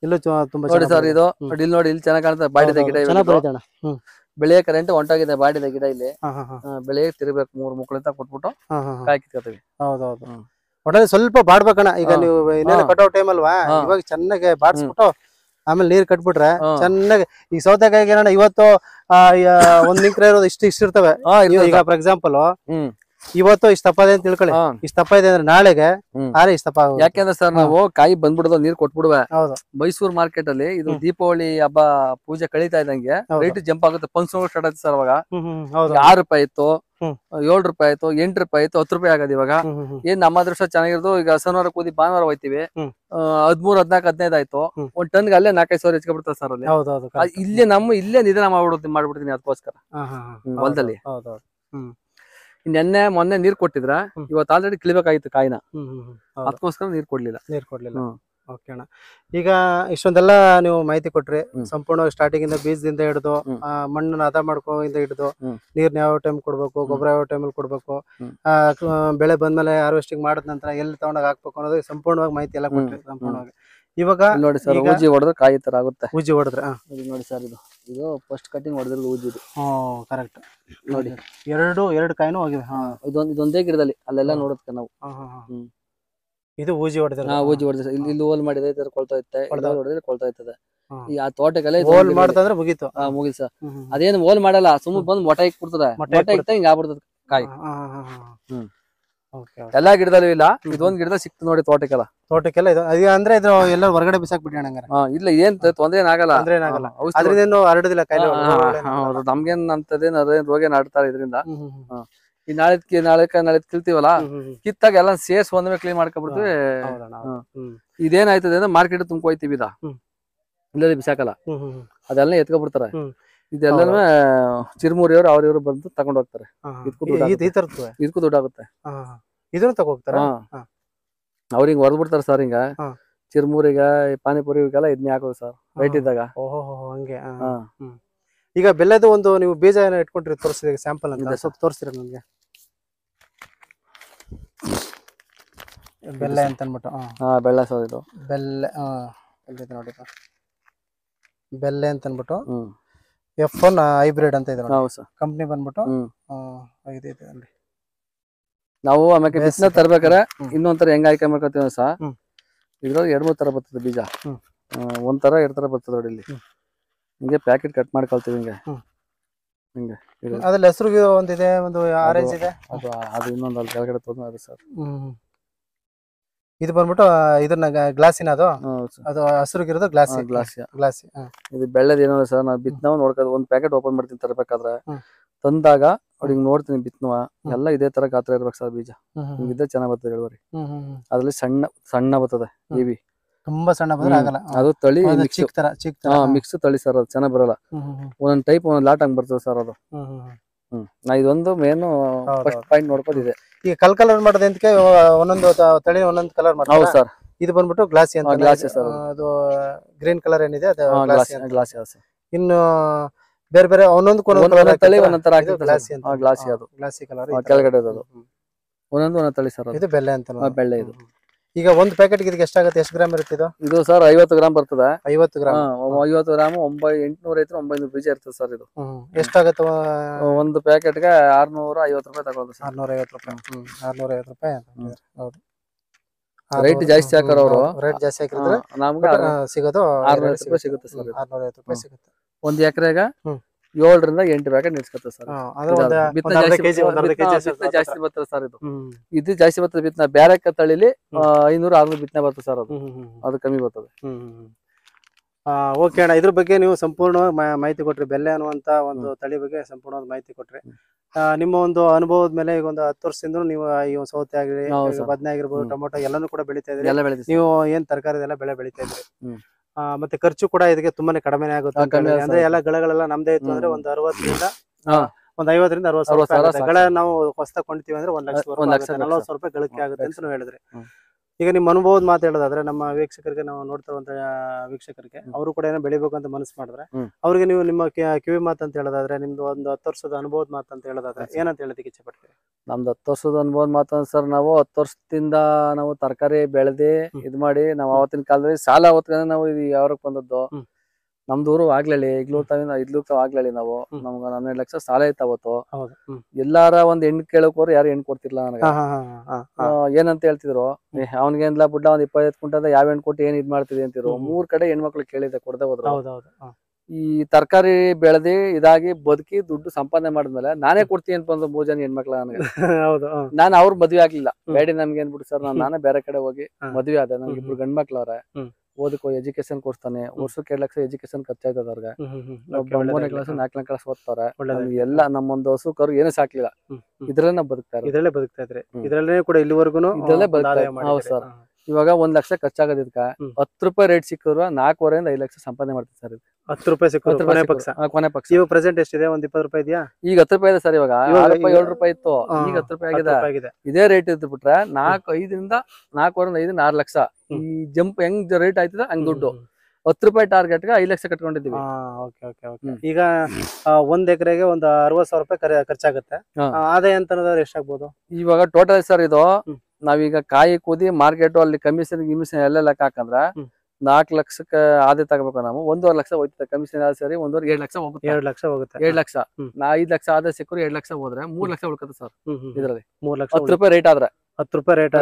ಇಲ್ಲೂ ತುಂಬಾ ನೋಡಿ ಸರ್ ಇದು ಇಲ್ಲಿ ನೋಡಿ ಇಲ್ಲಿ ಚೆನ್ನಾಗಿ ಕಾಣ್ತದೆ ಬಾಡಿದ ಗಿಡ ಬೆಳೆಯ ಕರೆಂಟ್ ಹೊಂಟೋಗಿದೆ ಬಾಡಿದ ಗಿಡ ಇಲ್ಲಿ ಬೆಳೆಯ ತಿರ್ಬೇಕು 3 ಮುಕ್ಕಳಿಂದ ಕೊಟ್ಬಿಟ್ಟು ಕಾಯಿ ಕಿತ್ಕೊತೀವಿ. ಹೌದೌದು. ಒಟ್ಟಲ್ಲಿ ಸ್ವಲ್ಪ ಬಾಡ್ಬೇಕಣ್ಣ. ಈಗ ನೀವು ಇನ್ನೇನು ಕಟಾವ್ ಟೈಮ್ ಅಲ್ವಾ, ಇವಾಗ ಚೆನ್ನಾಗಿ ಬಾಡ್ಸ್ಬಿಟ್ಟು ಆಮೇಲೆ ನೀರ್ ಕಟ್ಬಿಟ್ರೆ ಚೆನ್ನಾಗಿ. ಈಗ ಸೌತೆಕಾಯಿಗೆ ಏನಣ್ಣ ಇವತ್ತು 1 ಎಕರೆ ಇರೋದು ಇಷ್ಟು ಇರ್ತವೆ. ಈಗ ಫಾರ್ ಎಕ್ಸಾಂಪಲ್ ಇವತ್ತು ಇಷ್ಟ ತಪ್ಪ ಇದೆ ಅಂತ ತಿಳ್ಕೊಳ್ಳಿ, ಇಷ್ಟ ತಪ್ಪ ಇದೆ ಅಂದ್ರೆ ನಾಳೆಗೆ ಇಷ್ಟ ತಪ್ಪ. ಯಾಕೆಂದ್ರೆ ಸರ್ ನಾವು ಕಾಯಿ ಬಂದ್ಬಿಡೋದು ನೀರ್ ಕೊಟ್ಬಿಡುವೆ. ಹೌದು. ಮೈಸೂರು ಮಾರ್ಕೆಟ್ ಅಲ್ಲಿ ಇದು ದೀಪಾವಳಿ ಹಬ್ಬ ಪೂಜೆ ಕಳೀತಾ ಇದ್ದಂಗೆ ರೇಟ್ ಜಂಪ್ ಆಗುತ್ತೆ. ಪಂಚ ಸ್ಟಾರ್ಟ್ ಆಯ್ತು ಸರ್ ಅವಾಗ 6 ರೂಪಾಯಿ ಇತ್ತು, 7 ರೂಪಾಯಿ ಆಯ್ತು, 8 ರೂಪಾಯಿ ಆಯ್ತು, 10 ರೂಪಾಯಿ ಆಗದು ಇವಾಗ. ಏನ್ ನಮ್ಮ ಅದೃಷ್ಟ ಚೆನ್ನಾಗಿರೋದು ಈಗ ಶನಿವಾರ ಕೂದಿ ಭಾನುವಾರ ಹೋಯ್ತಿವಿ 13, 14, 15 ಆಯ್ತು. 1 ಟನ್ಗೆ ಅಲ್ಲೇ 4-5 ಸಾವಿರ ಹೆಚ್ಚಿಬಿಡ್ತಾರೆ ಸರ್ ಅಲ್ಲಿ. ಇಲ್ಲೇ ಇಲ್ಲೇ ನಿಧಾನ ಮಾಡ್ಬಿಡ್ತೀನಿ ಅದಕ್ಕೋಸ್ಕರ ಹೊಲದಲ್ಲಿ. ನೆನ್ನೆ ಮೊನ್ನೆ ನೀರ್ ಕೊಟ್ಟಿದ್ರ ಇವತ್ತು ಆಲ್ರೆಡಿ ಕಿಳಿಬೇಕಾಗಿತ್ತು ಕಾಯಿನ, ಅದಕ್ಕೋಸ್ಕರ ನೀರ್ ಕೊಡ್ಲಿಲ್ಲ. ಓಕೆ ಅಣ್ಣ. ಈಗ ಇಷ್ಟೊಂದೆಲ್ಲ ನೀವು ಮಾಹಿತಿ ಕೊಟ್ರಿ. ಸಂಪೂರ್ಣವಾಗಿ ಸ್ಟಾರ್ಟಿಂಗ್ ಇಂದ ಬೀಜದಿಂದ ಹಿಡಿದು ಮಣ್ಣನ್ನ ಹದ ಮಾಡ್ಕೋಯಿಂದ ಹಿಡಿದು ನೀರ್ನ ಯಾವ ಟೈಮ್ ಕೊಡ್ಬೇಕು, ಗೊಬ್ಬರ ಯಾವ ಟೈಮಲ್ಲಿ ಕೊಡ್ಬೇಕು, ಬೆಳೆ ಬಂದ್ಮೇಲೆ ಹಾರ್ವೆಸ್ಟಿಂಗ್ ಮಾಡಿದ ನಂತರ ಎಲ್ಲಿ ತಗೊಂಡಾಗ ಹಾಕ್ಬೇಕು ಅನ್ನೋದು ಸಂಪೂರ್ಣವಾಗಿ ಮಾಹಿತಿ ಎಲ್ಲ ಕೊಟ್ರಿ ಸಂಪೂರ್ಣವಾಗಿ. ಇವಾಗ ನೋಡಿ ಸರ್ ಊಜಿ ಹೊಡೆದ್ರೆ ಕಾಯಿ ತರ ಆಗುತ್ತೆ. ಊಜಿ ಹೊಡೆದ್ರೆ ನೋಡಿ ಸರ್ ಇದು ಫಸ್ಟ್ ಕಟಿಂಗ್ ಹೊಡೆದ್ರೆ ಊಜಿ ಇದು ಕರೆಕ್ಟ್ ನೋಡಿ. ಎರಡು ಕಾಯಿನೂ ಹೋಗಿವೆ. ಇದೊಂದೇ ಗಿಡದಲ್ಲಿ ಅಲ್ಲೆಲ್ಲ ನೋಡುತ್ತೆ ನಾವು. ಇದು ಊಜಿ ಹೊಡೆದ್ರೆ ಊಜಿ ಹೊಡೆದ್ರೆ ಇಲ್ಲಿ ಹೋಲ್ ಮಾಡಿದ್ರೆ ಈ ತರ ಕೊಳ್ತಾ ಇತ್ತೆ, ಹೊಡೆದ್ರೆ ಕೊಳ್ತಾ ಇರ್ತದೆ. ಈ ಆ ತೋಟಕ್ಕೆಲ್ಲ ಹೋಲ್ ಮಾಡ್ತಂದ್ರೆ ಮುಗೀತು. ಮುಗೀತು ಸರ್. ಅದೇನು ಹೋಲ್ ಮಾಡಲ್ಲ, ಸುಮ್ಮನೆ ಬಂದು ಮೊಟ್ಟೆ ಇಕ್ಬಿಡ್ತದೆ. ಮೊಟ್ಟೆ ಇಕ್ತಾ ಹಿಂಗ ಆಗ್ಬಿಡ್ತದೆ ಕಾಯಿ. ಎಲ್ಲಾ ಗಿಡದಲ್ಲೂ ಇಲ್ಲ, ಇದೊಂದ್ ಗಿಡದ ಸಿಕ್ತು ನೋಡಿ ತೋಟಕ್ಕೆಲ್ಲ ಇದು ಅಂದ್ರೆ ಇದು ಎಲ್ಲ ಹೊರಗಡೆ ಬಿಸಾಕ್ ಬಿಡಿ ಹಂಗಾರೆ. ಇಲ್ಲ ಏನ್ ತೊಂದ್ರೆ ಏನಾಗಲ್ಲ, ಅದ್ರಿಂದ ಹರಡುದಿಲ್ಲ ಕಾಯಿಲೆ. ನಮ್ಗೇನ್ ಅಂತದೇನ್ ಅದೇನ್ ರೋಗ ನಾಡ್ತಾರೆ ಇದರಿಂದ. ಈ ನಾಳೆ ಕಿಲ್ತೀವಲ್ಲ, ಕಿತ್ತಾಗ ಎಲ್ಲ ಸೇರ್ಸ್ ಒಂದ್ಮೇ ಕ್ಲೀನ್ ಮಾಡ್ಕೊಬಿಡ್ತೀವಿ. ಇದೇನಾಯ್ತದೆ ಅಂದ್ರೆ ಮಾರ್ಕೆಟ್ ತುಂಬ್ಕೋಯ್ತಿವಿ, ಇಲ್ಲ ಬಿಸಾಕಲ್ಲ, ಅದೆಲ್ಲ ಎತ್ಕೊಬಿಡ್ತಾರೆ. ಇದೆಲ್ಲ ಚಿರುಮುರಿಯವರು ಅವ್ರವ್ರು ಬಂದು ತಗೊಂಡ್ ಹೋಗ್ತಾರೆ. ಇದಕ್ಕೂ ದುಡ್ಡಾಗುತ್ತೆ. ಇದನ್ನು ತಗೋಗ್ತಾರ ಅವ್ರಿಗೆ ಹೊಡೆದ್ ಬಿಡ್ತಾರೆ ಸರ್. ಹಿಂಗ ಚಿರುಮುರಿಗ ಪಾನಿಪುರಿಗೆಲ್ಲ ಇದನ್ನೇ ಹಾಕೋದು ಸರ್ ರೈಟ್ ಇದ್ದಾಗ. ಹಂಗೆ. ಈಗ ಬೆಲ್ಲದ ಒಂದು ನೀವು ಬೀಜ ಏನೋ ಇಟ್ಕೊಂಡ್ರಿ, ತೋರಿಸಿದ ಸ್ಯಾಂಪಲ್ ಅಂತ ಸ್ವಲ್ಪ ತೋರಿಸ್ತೀರ ನನ್ಗೆ. ಬೆಲ್ಲ ಅಂತ ಅನ್ಬಿಟ್ಟು ಬೆಲ್ಲ ಸರ್ ಇದು ಬೆಲ್ಲ ನೋಡಿ, ಬೆಲ್ಲ ಅಂತ ಅನ್ಬಿಟ್ಟು F1 ಹೈಬ್ರಿಡ್ ಅಂತ ಇದೆ ಕಂಪ್ನಿ ಬಂದ್ಬಿಟ್ಟು. ನಾವು ಆಮೇಲೆ ಬಿಸ್ನೆಸ್ ತರ್ಬೇಕಾರೆ ಇನ್ನೊಂಥರ ಹೆಂಗ್ ಆಯ್ಕೆ ಮಾಡ್ಕೊತೀವಿ ಸರ್. ಇದ್ರೊಳಗೆ 2-3 ತರ ಬರ್ತದೆ ಬೀಜ. ಒಂಥರ 2 ತರ ಬರ್ತದೆ ನೋಡಿ ಇಲ್ಲಿ. ಹಿಂಗೆ ಪ್ಯಾಕೆಟ್ ಕಟ್ ಮಾಡ್ಕೊಳ್ತೀವಿ ಹಿಂಗೆ ಹಿಂಗೆ. ಅದ್ರಲ್ಲಿ ಹೆಸರು ಒಂದಿದೆ, ಒಂದು ಆರೆಂಜ್ ಇದೆ. ಅದು ಇನ್ನೊಂದು ಅಲ್ಲಿ ಕೆಳಗಡೆ ತೊಗೊಂಡು ಅದು ಸರ್. ಇದು ಬಂದ್ಬಿಟ್ಟು ಇದನ್ನ ಗ್ಲಾಸಿನ ಅದು ಹಸಿರುಗಿರೋದು ಗ್ಲಾಸಿ. ಗ್ಲಾಸಿ ಇದು ಬೆಳ್ಳದ ಏನೋ ಸರ್. ನಾವು ಬಿತ್ತನವ ನೋಡ್ಕೋದು ಒಂದ್ ಪ್ಯಾಕೆಟ್ ಓಪನ್ ಮಾಡ್ತೀನಿ ತರಬೇಕಾದ್ರೆ. ತಂದಾಗ ಅವ್ರಿಗೆ ನೋಡ್ತೀನಿ ಬಿತ್ತನವ ಎಲ್ಲ ಇದೇ ತರ ಗಾತ್ರ ಇರ್ಬೇಕು ಸರ್. ಬೀಜ ಹಿಂಗಿದ್ರೆ ಚೆನ್ನಾಗ್ ಬರ್ತದೆ ಇಳುವರಿ. ಅದ್ರಲ್ಲಿ ಸಣ್ಣ ಸಣ್ಣ ಬರ್ತದೆ ಇವಿ, ತುಂಬಾ ಸಣ್ಣ ಬಂದ್ರೆ ಆಗಲ್ಲ. ಅದು ತಳಿ ಮಿಕ್ಸ್ ತಳಿ ಸರ್. ಅದು ಚೆನ್ನಾಗ್ ಬರಲ್ಲ. ಒಂದೊಂದ್ ಟೈಪ್ ಒಂದೊಂದ್ ಲಾಟ್ ಹಂಗ್ ಬರ್ತದೆ ಸರ್ ಅದು. ನಾ ಇದೊಂದು ಮೇನು ಫಸ್ಟ್ ಪಾಯಿಂಟ್ ನೋಡ್ಕೋದಿದೆ. ಈಗ ಕಲರ್ ಮಾಡೋದಕ್ಕೆ ಒಂದೊಂದು ತಳಿ ಒಂದೊಂದು ಕಲರ್ ಮಾಡ್ತಾರೆ. ಹೌದು ಸರ್. ಇದು ಬಂದ್ಬಿಟ್ಟು ಗ್ಲಾಸಿ ಅಂತ. ಗ್ಲಾಸಿ ಸರ್. ಅದು ಗ್ರೀನ್ ಕಲರ್ ಏನಿದೆ ಅದು ಗ್ಲಾಸಿ. ಇನ್ನು ಬೇರೆ ಬೇರೆ ಒಂದೊಂದು ತಳಿ ಒಂದೊಂದ್ ತರ ಗ್ಲಾಸಿ ಅಂತ. ಗ್ಲಾಸಿ ಅದು ಗ್ಲಾಸಿ ಕಲರ್ ಕೆಳಗಡೆ ಅದು ಒಂದೊಂದು ತಳಿ ಸರ್. ಇದು ಬೆಳ್ಳೆ ಅಂತ. ಬೆಳ್ಳೆ ಇದು. ಈಗ ಒಂದು ಪ್ಯಾಕೆಟ್ ಇದಕ್ಕೆ ಎಷ್ಟಾಗುತ್ತೆ? ಎಷ್ಟು ಗ್ರಾಮ್ ಇರುತ್ತೆ ಇದು? ಇದು ಸರ್ 50 ಗ್ರಾಮ್ ಬರ್ತದೆ. 50 ಗ್ರಾಮ್ 50 ಗ್ರಾಮ್ 800 ಐತೆ 900 ಬೀಜ ಇರ್ತದೆ ಸರ್. ಇದು ಎಷ್ಟಾಗುತ್ತೆ? ಒಂದು ಪ್ಯಾಕೆಟ್ಗೆ 650 ರೂಪಾಯಿ ತಗೊಳ್ಳೋದು ಸರ್. 650 ರೂಪಾಯಿ. 650 ರೂಪಾಯಿ. ಹೌದು. ರೇಟ್ ಜಾಸ್ತಿ ಹಾಕೋರು ಅವರು. ರೇಟ್ ಜಾಸ್ತಿ ಹಾಕಿದ್ರೆ ನಮ್ಗೆ ಸಿಗೋದು 650 ರೂಪಾಯಿ ಸಿಗುತ್ತೆ ಸರ್. 650 ರೂಪಾಯಿ ಸಿಗುತ್ತೆ. ಒಂದು ಎಕರೆಗೆ 7 ರಿಂದ 8 ಪ್ಯಾಕೆಟ್ ನಿಲ್ಸ್ಕೊತ ಸರ್. ಜಾಸ್ತಿ ಬರ್ತದೆ ಸರ್. ಇದು ಜಾಸ್ತಿ ಬರ್ತದೆ ಬಿತ್ತನೆ. ಬ್ಯಾರೆ ತಳಿಲಿ 500-600 ಬಿತ್ತನೆ ಬರ್ತದೆ ಸರ್. ಅದು ಕಮ್ಮಿ ಬರ್ತದೆ. ಓಕೆ ಅಣ್ಣ, ಇದ್ರ ಬಗ್ಗೆ ನೀವು ಸಂಪೂರ್ಣ ಮಾಹಿತಿ ಕೊಟ್ರಿ. ಬೆಲ್ಲೆ ಅನ್ನುವಂತ ಒಂದು ತಳಿ ಬಗ್ಗೆ ಸಂಪೂರ್ಣವಾದ ಮಾಹಿತಿ ಕೊಟ್ರಿ. ನಿಮ್ಮ ಒಂದು ಅನುಭವದ ಮೇಲೆ ಈಗ ಒಂದು 10 ವರ್ಷದಿಂದ ನೀವು ಈ ಸೌತೆ ಆಗಲಿ, ಬದನೆ ಆಗಿರ್ಬೋದು, ಟೊಮೊಟೊ ಎಲ್ಲಾನು ಕೂಡ ಬೆಳಿತಾ ಇದ್ರಿ. ನೀವು ಏನ್ ತರಕಾರಿ ಎಲ್ಲ ಬೆಳೆ ಬೆಳಿತಾ ಇದ್ರಿ. ಮತ್ತೆ ಖರ್ಚು ಕೂಡ ಇದಕ್ಕೆ ತುಂಬಾನೇ ಕಡಿಮೆ ಆಗುತ್ತೆ. ಅಂದ್ರೆ ಎಲ್ಲ ಗಳಗಳೆಲ್ಲ ನಮ್ದೇ ಇತ್ತು ಅಂದ್ರೆ ಒಂದು 60ರಿಂದ ಒಂದು 50ರಿಂದ 60 ಸಾವಿರ ಗಳ ನಾವು ಹೊಸದಾಗಿ ಕೊಂಡ್ತೀವಿ ಅಂದ್ರೆ 1 ಲಕ್ಷ 40 ರೂಪಾಯಿ ಗಳಿಕೆ ಆಗುತ್ತೆ ಅಂತ ನೀವು ಹೇಳಿದ್ರಿ. ಈಗ ನಿಮ್ಮ ಅನುಭವದ ಮಾತು ಹೇಳೋದಾದ್ರೆ ನಮ್ಮ ವೀಕ್ಷಕರಿಗೆ, ನಾವು ನೋಡ್ತಿರುವಂತ ವೀಕ್ಷಕರಿಗೆ, ಅವರು ಕೂಡ ಏನೋ ಬೆಳಿಬೇಕು ಅಂತ ಮನಸ್ಸು ಮಾಡಿದ್ರೆ ಅವ್ರಿಗೆ ನೀವು ನಿಮ್ಮ ಕಿವಿ ಮಾತು ಅಂತ ಹೇಳೋದಾದ್ರೆ, ನಿಮ್ದು ಒಂದು 10 ವರ್ಷದ ಅನುಭವದ ಮಾತು ಅಂತ ಹೇಳೋದಾದ್ರೆ ಏನಂತ ಹೇಳೋದಕ್ಕೆ ಇಚ್ಛೆ ಪಡ್ತೀವಿ? ನಮ್ದು 10 ವರ್ಷದ ಅನುಭವದ ಮಾತು ಸರ್, ನಾವು 10 ವರ್ಷದಿಂದ ನಾವು ತರಕಾರಿ ಬೆಳೆದಿ ಇದ್ ಮಾಡಿ ನಾವು ಅವತ್ತಿನ ಕಾಲದಲ್ಲಿ ಸಾಲ ಹೊತ್ಕೊಂಡ್ರೆ ನಾವು ಇದು ಯಾವ್ರಕ್ ಬಂದದ್ದು. ನಮ್ದು ಊರು ಆಗ್ಲಳ್ಳಿ, ಇದ್ಲೂ ಆಗ್ಲಳ್ಳಿ. ನಾವು ನಮ್ಗೆ 12 ಲಕ್ಷ ಸಾಲ ಇತ್ತು ಅವತ್ತು. ಎಲ್ಲಾರ ಒಂದ್ ಹೆಣ್ಣು ಕೇಳಕ್ ಹೋದ್ರೆ ಯಾರು ಹೆಣ್ಣು ಕೊಡ್ತಿರ್ಲ ನನಗೆ. ಏನಂತ ಹೇಳ್ತಿದ್ರು, ಅವ್ನಿಗೇನ್ಲ ಬುಡ್ಡ ಒಂದ್ 25 ಕುಂಟದ ಯಾವ ಹೆಣ್ಣು ಕೊಟ್ಟು ಏನ್ ಇದ್ ಮಾಡ್ತಿದೆ ಅಂತಿದ್ರು. 3 ಕಡೆ ಹೆಣ್ಮಕ್ಳು ಕೇಳಿದೆ, ಕೊಡದೆ ಹೋದ್ರು. ಈ ತರಕಾರಿ ಬೆಳೆದಿ ಇದಾಗಿ ಬದುಕಿ ದುಡ್ಡು ಸಂಪಾದನೆ ಮಾಡಿದ್ಮೇಲೆ ನಾನೇ ಕೊಡ್ತೀನಿ ಅಂತ ಬಂದು 3 ಜನ ಹೆಣ್ಮಕ್ಳ ನನಗೆ. ನಾನು ಅವ್ರ ಮದ್ವೆ ಆಗ್ಲಿಲ್ಲ. ಬೇಡಿ ನಮ್ಗೆ ಏನ್ಬಿಟ್ಟು ಸರ್, ನಾನೇ ಬೇರೆ ಕಡೆ ಹೋಗಿ ಮದ್ವೆ ಆದ. ನನ್ಗೆ 2 ಗಂಡ್ ಮಕ್ಳವ್ರೆ. ಓದಕ್ಕೋ ಎಜುಕೇಶನ್ ಕೊಡ್ತಾನೆ. ವರ್ಷಕ್ಕೆ 2 ಲಕ್ಷ ಎಜುಕೇಶನ್ ಖರ್ಚಾಯ್ತದ ಅವ್ರಿಗೆ. 3ನೇ ಕ್ಲಾಸ್ 4ನೇ ಕ್ಲಾಸ್ ಓದ್ತಾರೆ. ಎಲ್ಲ ನಮ್ಮೊಂದು ಹಸು ಕರು ಏನೂ ಸಾಕ್ಲಿಲ್ಲ. ಇದ್ರಲ್ಲೇ ನಾವು ಬದುಕ್ತಾರೆ. ಇದ್ರಲ್ಲೇ ಬದುಕ್ತಾ ಇದ್ರಿ. ಇದ್ರಲ್ಲೇ ಕೂಡ ಇಲ್ಲಿವರೆಗೂ ಇದ್ರಲ್ಲೇ ಬದುಕ್ತಾರೆ. ಹೌದು ಸರ್. ಇವಾಗ 1 ಲಕ್ಷ ಖರ್ಚಾಗೋದ್ ಇದಕ್ಕ 10 ರೂಪಾಯಿ ರೇಟ್ ಸಿಕ್ಕಿದ್ರು 4.5ರಿಂದ 5 ಲಕ್ಷ ಸಂಪಾದನೆ ಮಾಡ್ತೀವಿ ಸರ್. 10 ರೂಪಾಯಿ ಸಿಕ್ಕಿದ್ರು ಕೊನೆ ಪಕ್ಷ. ಇವಾಗ ಪ್ರೆಸೆಂಟ್ ಎಷ್ಟಿದೆ? ಒಂದು 20 ರೂಪಾಯಿ ಇದೆಯಾ? ಈಗ 10 ರೂಪಾಯಿ ಇದೆ ಸರ್. ಇವಾಗ 7 ರೂಪಾಯಿ ಇತ್ತು, ಈಗ 10 ರೂಪಾಯಿ ಆಗಿದೆ. ಇದೇ ರೇಟ್ ಇದ್ದು ಬಿಟ್ರೆ 4.5ರಿಂದ 6 ಲಕ್ಷ. ಈ ಜಂಪ್ ಹೆಂಗ್ ರೇಟ್ ಆಯ್ತದ ಹಂಗ್ ದುಡ್ಡು. 10 ರೂಪಾಯಿ ಟಾರ್ಗೆಟ್ ಗೆ 5 ಲಕ್ಷ ಕಟ್ಕೊಂಡಿದ್ದೀವಿ. ಈಗ 1 ಎಕರೆಗೆ ಒಂದು 60,000 ರೂಪಾಯಿ ಖರ್ಚಾಗುತ್ತೆ. ಆದಾಯ ಅಂತ ಎಷ್ಟಾಗ್ಬೋದು ಇವಾಗ ಟೋಟಲ್ ಸರ್? ಇದು ನಾವೀಗ ಕಾಯಿ ಕೂದಿ ಮಾರ್ಕೆಟ್ ಅಲ್ಲಿ ಕಮಿಷನ್ ಎಲ್ಲ ಲೆಕ್ಕ ಹಾಕಂದ್ರ 4 ಲಕ್ಷಕ್ಕೆ ಆದಾಯ ತಗೋಬೇಕು. ನಾವು 1.5 ಲಕ್ಷ ಹೋಯ್ತದೆ ಕಮಿಷನ್ ಸೇರಿ. 7 ಲಕ್ಷ ಹೋಗುತ್ತೆ. 7 ಲಕ್ಷ ಹೋಗುತ್ತೆ. 7 ಲಕ್ಷ 5 ಲಕ್ಷ ಆದಾಯ ಸಿಕ್ಕರು 2 ಲಕ್ಷ ಹೋದ್ರೆ 3 ಲಕ್ಷ ಉಳ್ಕತ್ತೆ ಸರ್. ಇದ್ರಲ್ಲಿ 3 ಲಕ್ಷ 10 ರೂಪಾಯಿ ರೇಟ್ ಆದ್ರೆ 10 ರೂಪಾಯಿ ರೇಟ್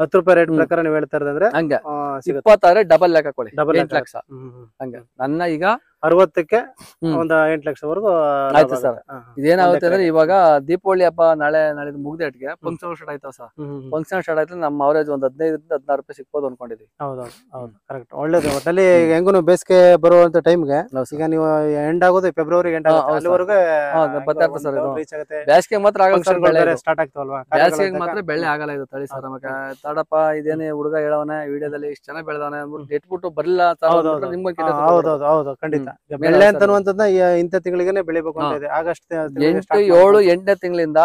10 ರೂಪಾಯಿ ರೇಟ್ ಪ್ರಕಾರ ನೀವು ಹೇಳ್ತಾ ಇರೋದಂದ್ರೆ ಹಂಗೆ 20 ಡಬಲ್ ಲೆಕ್ಕ ಕೊಡಿ. 8 ಲಕ್ಷ ಹಂಗೆ. ನನ್ನ ಈಗ 60ಕ್ಕೆ ಒಂದು 8 ಲಕ್ಷವರೆಗೂ ಆಯ್ತು ಸರ್. ಇದೇನಾಗುತ್ತೆ ಅಂದ್ರೆ ಇವಾಗ ದೀಪಾವಳಿ ಹಬ್ಬ ನಾಳೆ ಮುಗ್ದೇಟ್ಗೆ ಫಂಕ್ಷನ್ ಸ್ಟಾರ್ಟ್ ಆಯ್ತಾವ ಸರ್. ಫಂಕ್ಷನ್ ಸ್ಟಾರ್ಟ್ ಆಯ್ತು ನಮ್ಮ ಅವರೇಜ್ ಒಂದು 15ರಿಂದ 16 ರೂಪಾಯಿ ಸಿಕ್ಬೋದು ಅನ್ಕೊಂಡಿದ್ವಿ. ಹೌದು ಕರೆಕ್ಟ್. ಒಳ್ಳೇದು. ಒಟ್ಟಲ್ಲಿ ಹೆಂಗೂ ಬೇಸಿಗೆ ಬರುವಂತ ಟೈಮ್ಗೆ ಈಗ ನೀವು ಎಂಡ್ ಆಗೋದು ಫೆಬ್ರವರಿ ಎಂಡ್ ಅಲ್ಲಿವರೆಗೆ ರೀಚ್ ಆಗುತ್ತೆ. ಬೇಸಿಗೆ ಮಾತ್ರ ಸ್ಟಾರ್ಟ್ ಆಗ್ತಾವಲ್ವಾ? ಬೇಸಿಗೆ ಮಾತ್ರ ಬೆಳೆ ಆಗಲ್ಲ ಇದು ತಳಿ ಸರ್. ನಮಗೆ ತಡಪ್ಪ ಇದೇನೇ ಹುಡುಗ ಹೇಳವನ ವಿಡಿಯೋದಲ್ಲಿ ಇಷ್ಟು ಚೆನ್ನಾಗಿ ಬೆಳೆದವನೆ ಅಂದ್ಬಿಟ್ಟು ಎಟ್ಬಿಟ್ಟು ಬರಲಿಲ್ಲ. ಹೌದು ಖಂಡಿತ. ಬೆಳೆ ಅಂತನ್ನುವಂಥದ್ನ ಇಂಥ ತಿಂಗಳಿಗೆನೆ ಬೆಳಿಬೇಕು ಅಂತ ಇದೆ. ಆಗಸ್ಟ್ 8ನೇ ತಿಂಗಳಿಂದ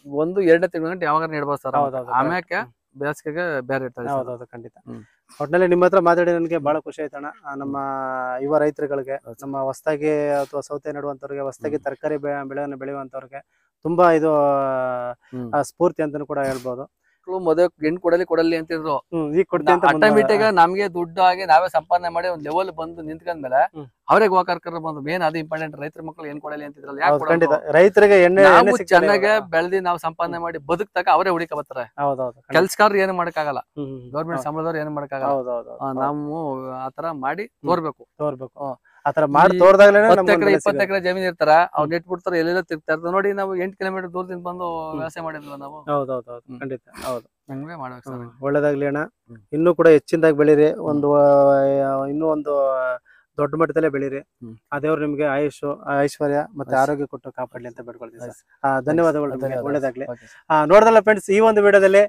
1-2ನೇ ತಿಂಗಳ ಯಾವಾಗ ನೆಡ್ಬೋದು ಸರ್. ಆಮ್ಯಾಕೆ ಬೇಸಿಗೆಗೆ ಬೇರೆ ಇರ್ತಾರೆ. ಹೌದೌದು ಖಂಡಿತ. ಒಟ್ಟಿನಲ್ಲಿ ನಿಮ್ಮ ಹತ್ರ ಮಾತಾಡಿ ನನಗೆ ಬಹಳ ಖುಷಿ ಆಯ್ತಣ್ಣ. ನಮ್ಮ ಯುವ ರೈತರುಗಳಿಗೆ, ನಮ್ಮ ಹೊಸದಾಗಿ ಅಥವಾ ಸೌತೆ ನೆಡುವಂತವ್ರಿಗೆ, ಹೊಸದಾಗಿ ತರಕಾರಿ ಬೆಳೆಯನ್ನು ಬೆಳೆಯುವಂತವ್ರಿಗೆ ತುಂಬಾ ಇದು ಸ್ಫೂರ್ತಿ ಅಂತಾನು ಕೂಡ ಹೇಳ್ಬೋದು. ಮಕ್ಳು ಮದುವೆ ಹೆಣ್ ಕೊಡಲಿ ಅಂತಿದ್ರು. ಈಗ ಕೊಡ್ತೀನಿ ಅಂತ ಆಟೋಮೆಟಿಕ್ ನಮ್ಗೆ ದುಡ್ಡು ಆಗಿ ನಾವೇ ಸಂಪಾದನೆ ಮಾಡಿ ಒಂದ್ ಲೆವೆಲ್ ಬಂದು ನಿಂತ್ಕೊಂಡ್ಮೇಲೆ ಅವರೇ ಗೋಕರ್ಕರ್ ಬಂದು ಮೇನ್ ಅದು ಇಂಪಾರ್ಟೆಂಟ್. ರೈತರ ಮಕ್ಳು ಏನ್ ಕೊಡಲಿ ಅಂತಿದ್ರಲ್ಲ, ಯಾಕೆ ರೈತರಿಗೆ ನಾವು ಚೆನ್ನಾಗೆ ಬೆಳೆದಿ ನಾವು ಸಂಪಾದನೆ ಮಾಡಿ ಬದುಕ್ತಾಗ ಅವರೇ ಹುಡುಕ ಬರ್ತಾರೆ. ಕೆಲ್ಸಗಾರರು ಏನು ಮಾಡಕ್ಕಾಗಲ್ಲ, ಗೌರ್ಮೆಂಟ್ ಸಂಬಳದವ್ರು ಏನು ಮಾಡಕ್ಕಾಗಲ್ಲ. ನಾವು ಆತರ ಮಾಡಿ ತೋರ್ಬೇಕು. ಆತರ ಮಾಡಿ ತೋರ್ದಾಗ್ಲೇ 20 ಎಕರೆ ಜಮೀನ್ ಇರ್ತಾರ, ಅವ್ರು ನೆಟ್ ಬಿಡ್ತಾರೆ, ಎಲ್ಲೆಲ್ಲ ತಿರ್ತಾ ಇರ್ತಾರೆ. ನೋಡಿ ನಾವು 8 ಕಿಲೋಮೀಟರ್ ದೂರದಿಂದ ಬಂದು ವ್ಯವಸಾಯ ಮಾಡಿದ್ವಿ ನಾವು. ಖಂಡಿತ ಹೌದು, ಹಂಗೆ ಮಾಡ್ಬೇಕು ಸರ್. ಒಳ್ಳೇದಾಗ್ಲಿ ಅಣ್ಣ, ಇನ್ನೂ ಕೂಡ ಹೆಚ್ಚಿನದಾಗಿ ಬೆಳೀರಿ, ಇನ್ನೂ ಒಂದು ದೊಡ್ಡ ಮಟ್ಟದಲ್ಲೇ ಬೆಳೀರಿ. ಆ ದೇವ್ರು ನಿಮ್ಗೆ ಆಯುಷ್ ಐಶ್ವರ್ಯ ಮತ್ತೆ ಆರೋಗ್ಯ ಕೊಟ್ಟು ಕಾಪಾಡ್ಲಿ ಅಂತ ಬೇಡ್ಕೊಳ್ತೀವಿ ಸರ್. ಧನ್ಯವಾದಗಳು, ಒಳ್ಳೇದಾಗ್ಲಿ. ನೋಡ್ದಲ್ಲ ಫ್ರೆಂಡ್ಸ್, ಈ ಒಂದು ವಿಡಿಯೋದಲ್ಲಿ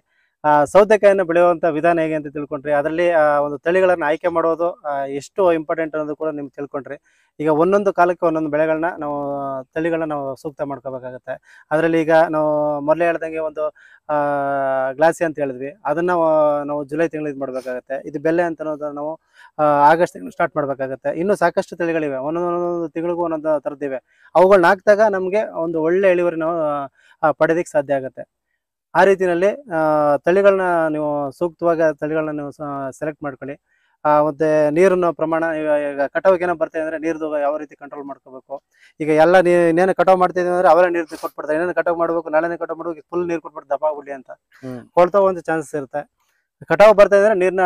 ಸೌತೆಕಾಯಿಯನ್ನು ಬೆಳೆಯುವಂತ ವಿಧಾನ ಹೇಗೆ ಅಂತ ತಿಳ್ಕೊಂಡ್ರಿ. ಅದರಲ್ಲಿ ಒಂದು ತಳಿಗಳನ್ನ ಆಯ್ಕೆ ಮಾಡೋದು ಎಷ್ಟು ಇಂಪಾರ್ಟೆಂಟ್ ಅನ್ನೋದು ಕೂಡ ನಿಮ್ಗೆ ತಿಳ್ಕೊಂಡ್ರಿ. ಈಗ ಒಂದೊಂದು ಕಾಲಕ್ಕೆ ಒಂದೊಂದು ಬೆಳೆಗಳನ್ನ ತಳಿಗಳನ್ನ ನಾವು ಸೂಕ್ತ ಮಾಡ್ಕೋಬೇಕಾಗತ್ತೆ. ಅದರಲ್ಲಿ ಈಗ ನಾವು ಮೊದಲೇ ಹೇಳ್ದಂಗೆ ಒಂದು ಗ್ಲಾಸಿ ಅಂತ ಹೇಳಿದ್ವಿ, ಅದನ್ನ ನಾವು ಜುಲೈ ತಿಂಗಳು ಇದು ಮಾಡ್ಬೇಕಾಗತ್ತೆ. ಇದು ಬೆಲೆ ಅಂತ ಅನ್ನೋದನ್ನ ನಾವು ಆಗಸ್ಟ್ ತಿಂಗಳು ಸ್ಟಾರ್ಟ್ ಮಾಡ್ಬೇಕಾಗತ್ತೆ. ಇನ್ನು ಸಾಕಷ್ಟು ತಳಿಗಳಿವೆ, ಒಂದೊಂದು ತಿಂಗಳಿಗೂ ಒಂದೊಂದು ಥರದ್ದಿವೆ. ಅವುಗಳನ್ನ ಹಾಕಿದಾಗ ನಮಗೆ ಒಂದು ಒಳ್ಳೆ ಇಳುವರಿ ನಾವು ಪಡೆಯೋದಕ್ಕೆ ಸಾಧ್ಯ ಆಗುತ್ತೆ. ಆ ರೀತಿಯಲ್ಲಿ ತಳಿಗಳನ್ನ ನೀವು ಸೂಕ್ತವಾಗಿ ತಳಿಗಳನ್ನ ನೀವು ಸೆಲೆಕ್ಟ್ ಮಾಡ್ಕೊಳ್ಳಿ. ಮತ್ತೆ ನೀರಿನ ಪ್ರಮಾಣ, ಈಗ ಕಟಾವಿಗೆ ಏನೋ ಬರ್ತಾ ಅಂದ್ರೆ ನೀರ್ದು ಯಾವ ರೀತಿ ಕಂಟ್ರೋಲ್ ಮಾಡ್ಕೋಬೇಕು. ಈಗ ಎಲ್ಲ ಇನ್ನೇನು ಕಟಾವ್ ಮಾಡ್ತಿದ್ದೀವಿ ಅಂದ್ರೆ ಅವೆಲ್ಲ ನೀರು ಕೊಟ್ಬಿಡ್ತಾರೆ. ಏನೇನು ಕಟಾವ್ ಮಾಡ್ಬೇಕು, ನಾಳೆನೇ ಕಟಾವ್ ಮಾಡ್ಬೇಕು, ಫುಲ್ ನೀರು ಕೊಟ್ಬಿಟ್ಟು ದಪ್ಪ ಆಗ್ಬಿಡ್ಲಿ ಅಂತ ಕೊಳ್ತಾ ಒಂದು ಚಾನ್ಸಸ್ ಇರುತ್ತೆ. ಕಟಾವ್ ಬರ್ತಾ ಇದ್ರೆ ನೀರ್ನ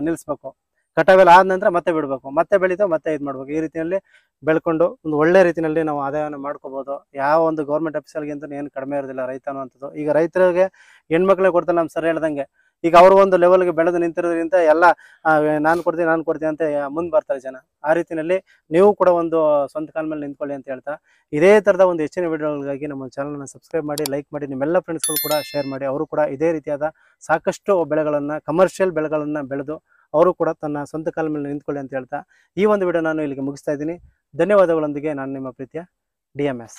ನಿಲ್ಲಿಸ್ಬೇಕು. ಕಟಾವೆಲ್ಲ ಆದ ನಂತರ ಮತ್ತೆ ಬಿಡ್ಬೇಕು, ಮತ್ತೆ ಬೆಳಿತಾವ, ಮತ್ತೆ ಇದು ಮಾಡ್ಬೇಕು. ಈ ರೀತಿಯಲ್ಲಿ ಬೆಳ್ಕೊಂಡು ಒಂದು ಒಳ್ಳೆ ರೀತಿಯಲ್ಲಿ ನಾವು ಆದಾಯವನ್ನು ಮಾಡ್ಕೋಬಹುದು. ಯಾವ ಒಂದು ಗೌರ್ಮೆಂಟ್ ಆಫೀಸರ್ಗಿಂತ ಏನು ಕಡಿಮೆ ಇರೋದಿಲ್ಲ ರೈತ ಅನ್ನುವಂಥದ್ದು. ಈಗ ರೈತರಿಗೆ ಹೆಣ್ಮಕ್ಳಿಗೆ ಕೊಡ್ತಾರೆ, ನಮ್ಮ ಸರ್ ಹೇಳ್ದಂಗೆ. ಈಗ ಅವರು ಒಂದು ಲೆವೆಲ್ಗೆ ಬೆಳೆದು ನಿಂತಿರೋದ್ರಿಂದ ಎಲ್ಲ ನಾನು ಕೊಡ್ತೀನಿ ಅಂತ ಮುಂದೆ ಬರ್ತಾರೆ ಜನ. ಆ ರೀತಿಯಲ್ಲಿ ನೀವು ಕೂಡ ಒಂದು ಸ್ವಂತ ಕಾಲ ಮೇಲೆ ನಿಂತ್ಕೊಳ್ಳಿ ಅಂತ ಹೇಳ್ತಾ, ಇದೇ ಥರದ ಒಂದು ಹೆಚ್ಚಿನ ವಿಡಿಯೋಗಳಿಗಾಗಿ ನಮ್ಮ ಚಾನಲ್ನ ಸಬ್ಸ್ಕ್ರೈಬ್ ಮಾಡಿ, ಲೈಕ್ ಮಾಡಿ, ನಿಮ್ಮೆಲ್ಲ ಫ್ರೆಂಡ್ಸ್ಗಳು ಕೂಡ ಶೇರ್ ಮಾಡಿ. ಅವರು ಕೂಡ ಇದೇ ರೀತಿಯಾದ ಸಾಕಷ್ಟು ಬೆಳೆಗಳನ್ನು, ಕಮರ್ಷಿಯಲ್ ಬೆಳೆಗಳನ್ನು ಬೆಳೆದು ಅವರು ಕೂಡ ತನ್ನ ಸ್ವಂತ ಕಾಲ ಮೇಲೆ ನಿಂತ್ಕೊಳ್ಳಿ ಅಂತ ಹೇಳ್ತಾ ಈ ಒಂದು ವಿಡಿಯೋ ನಾನು ಇಲ್ಲಿಗೆ ಮುಗಿಸ್ತಾ ಇದ್ದೀನಿ. ಧನ್ಯವಾದಗಳೊಂದಿಗೆ ನಾನು ನಿಮ್ಮ ಪ್ರೀತಿಯ DMS.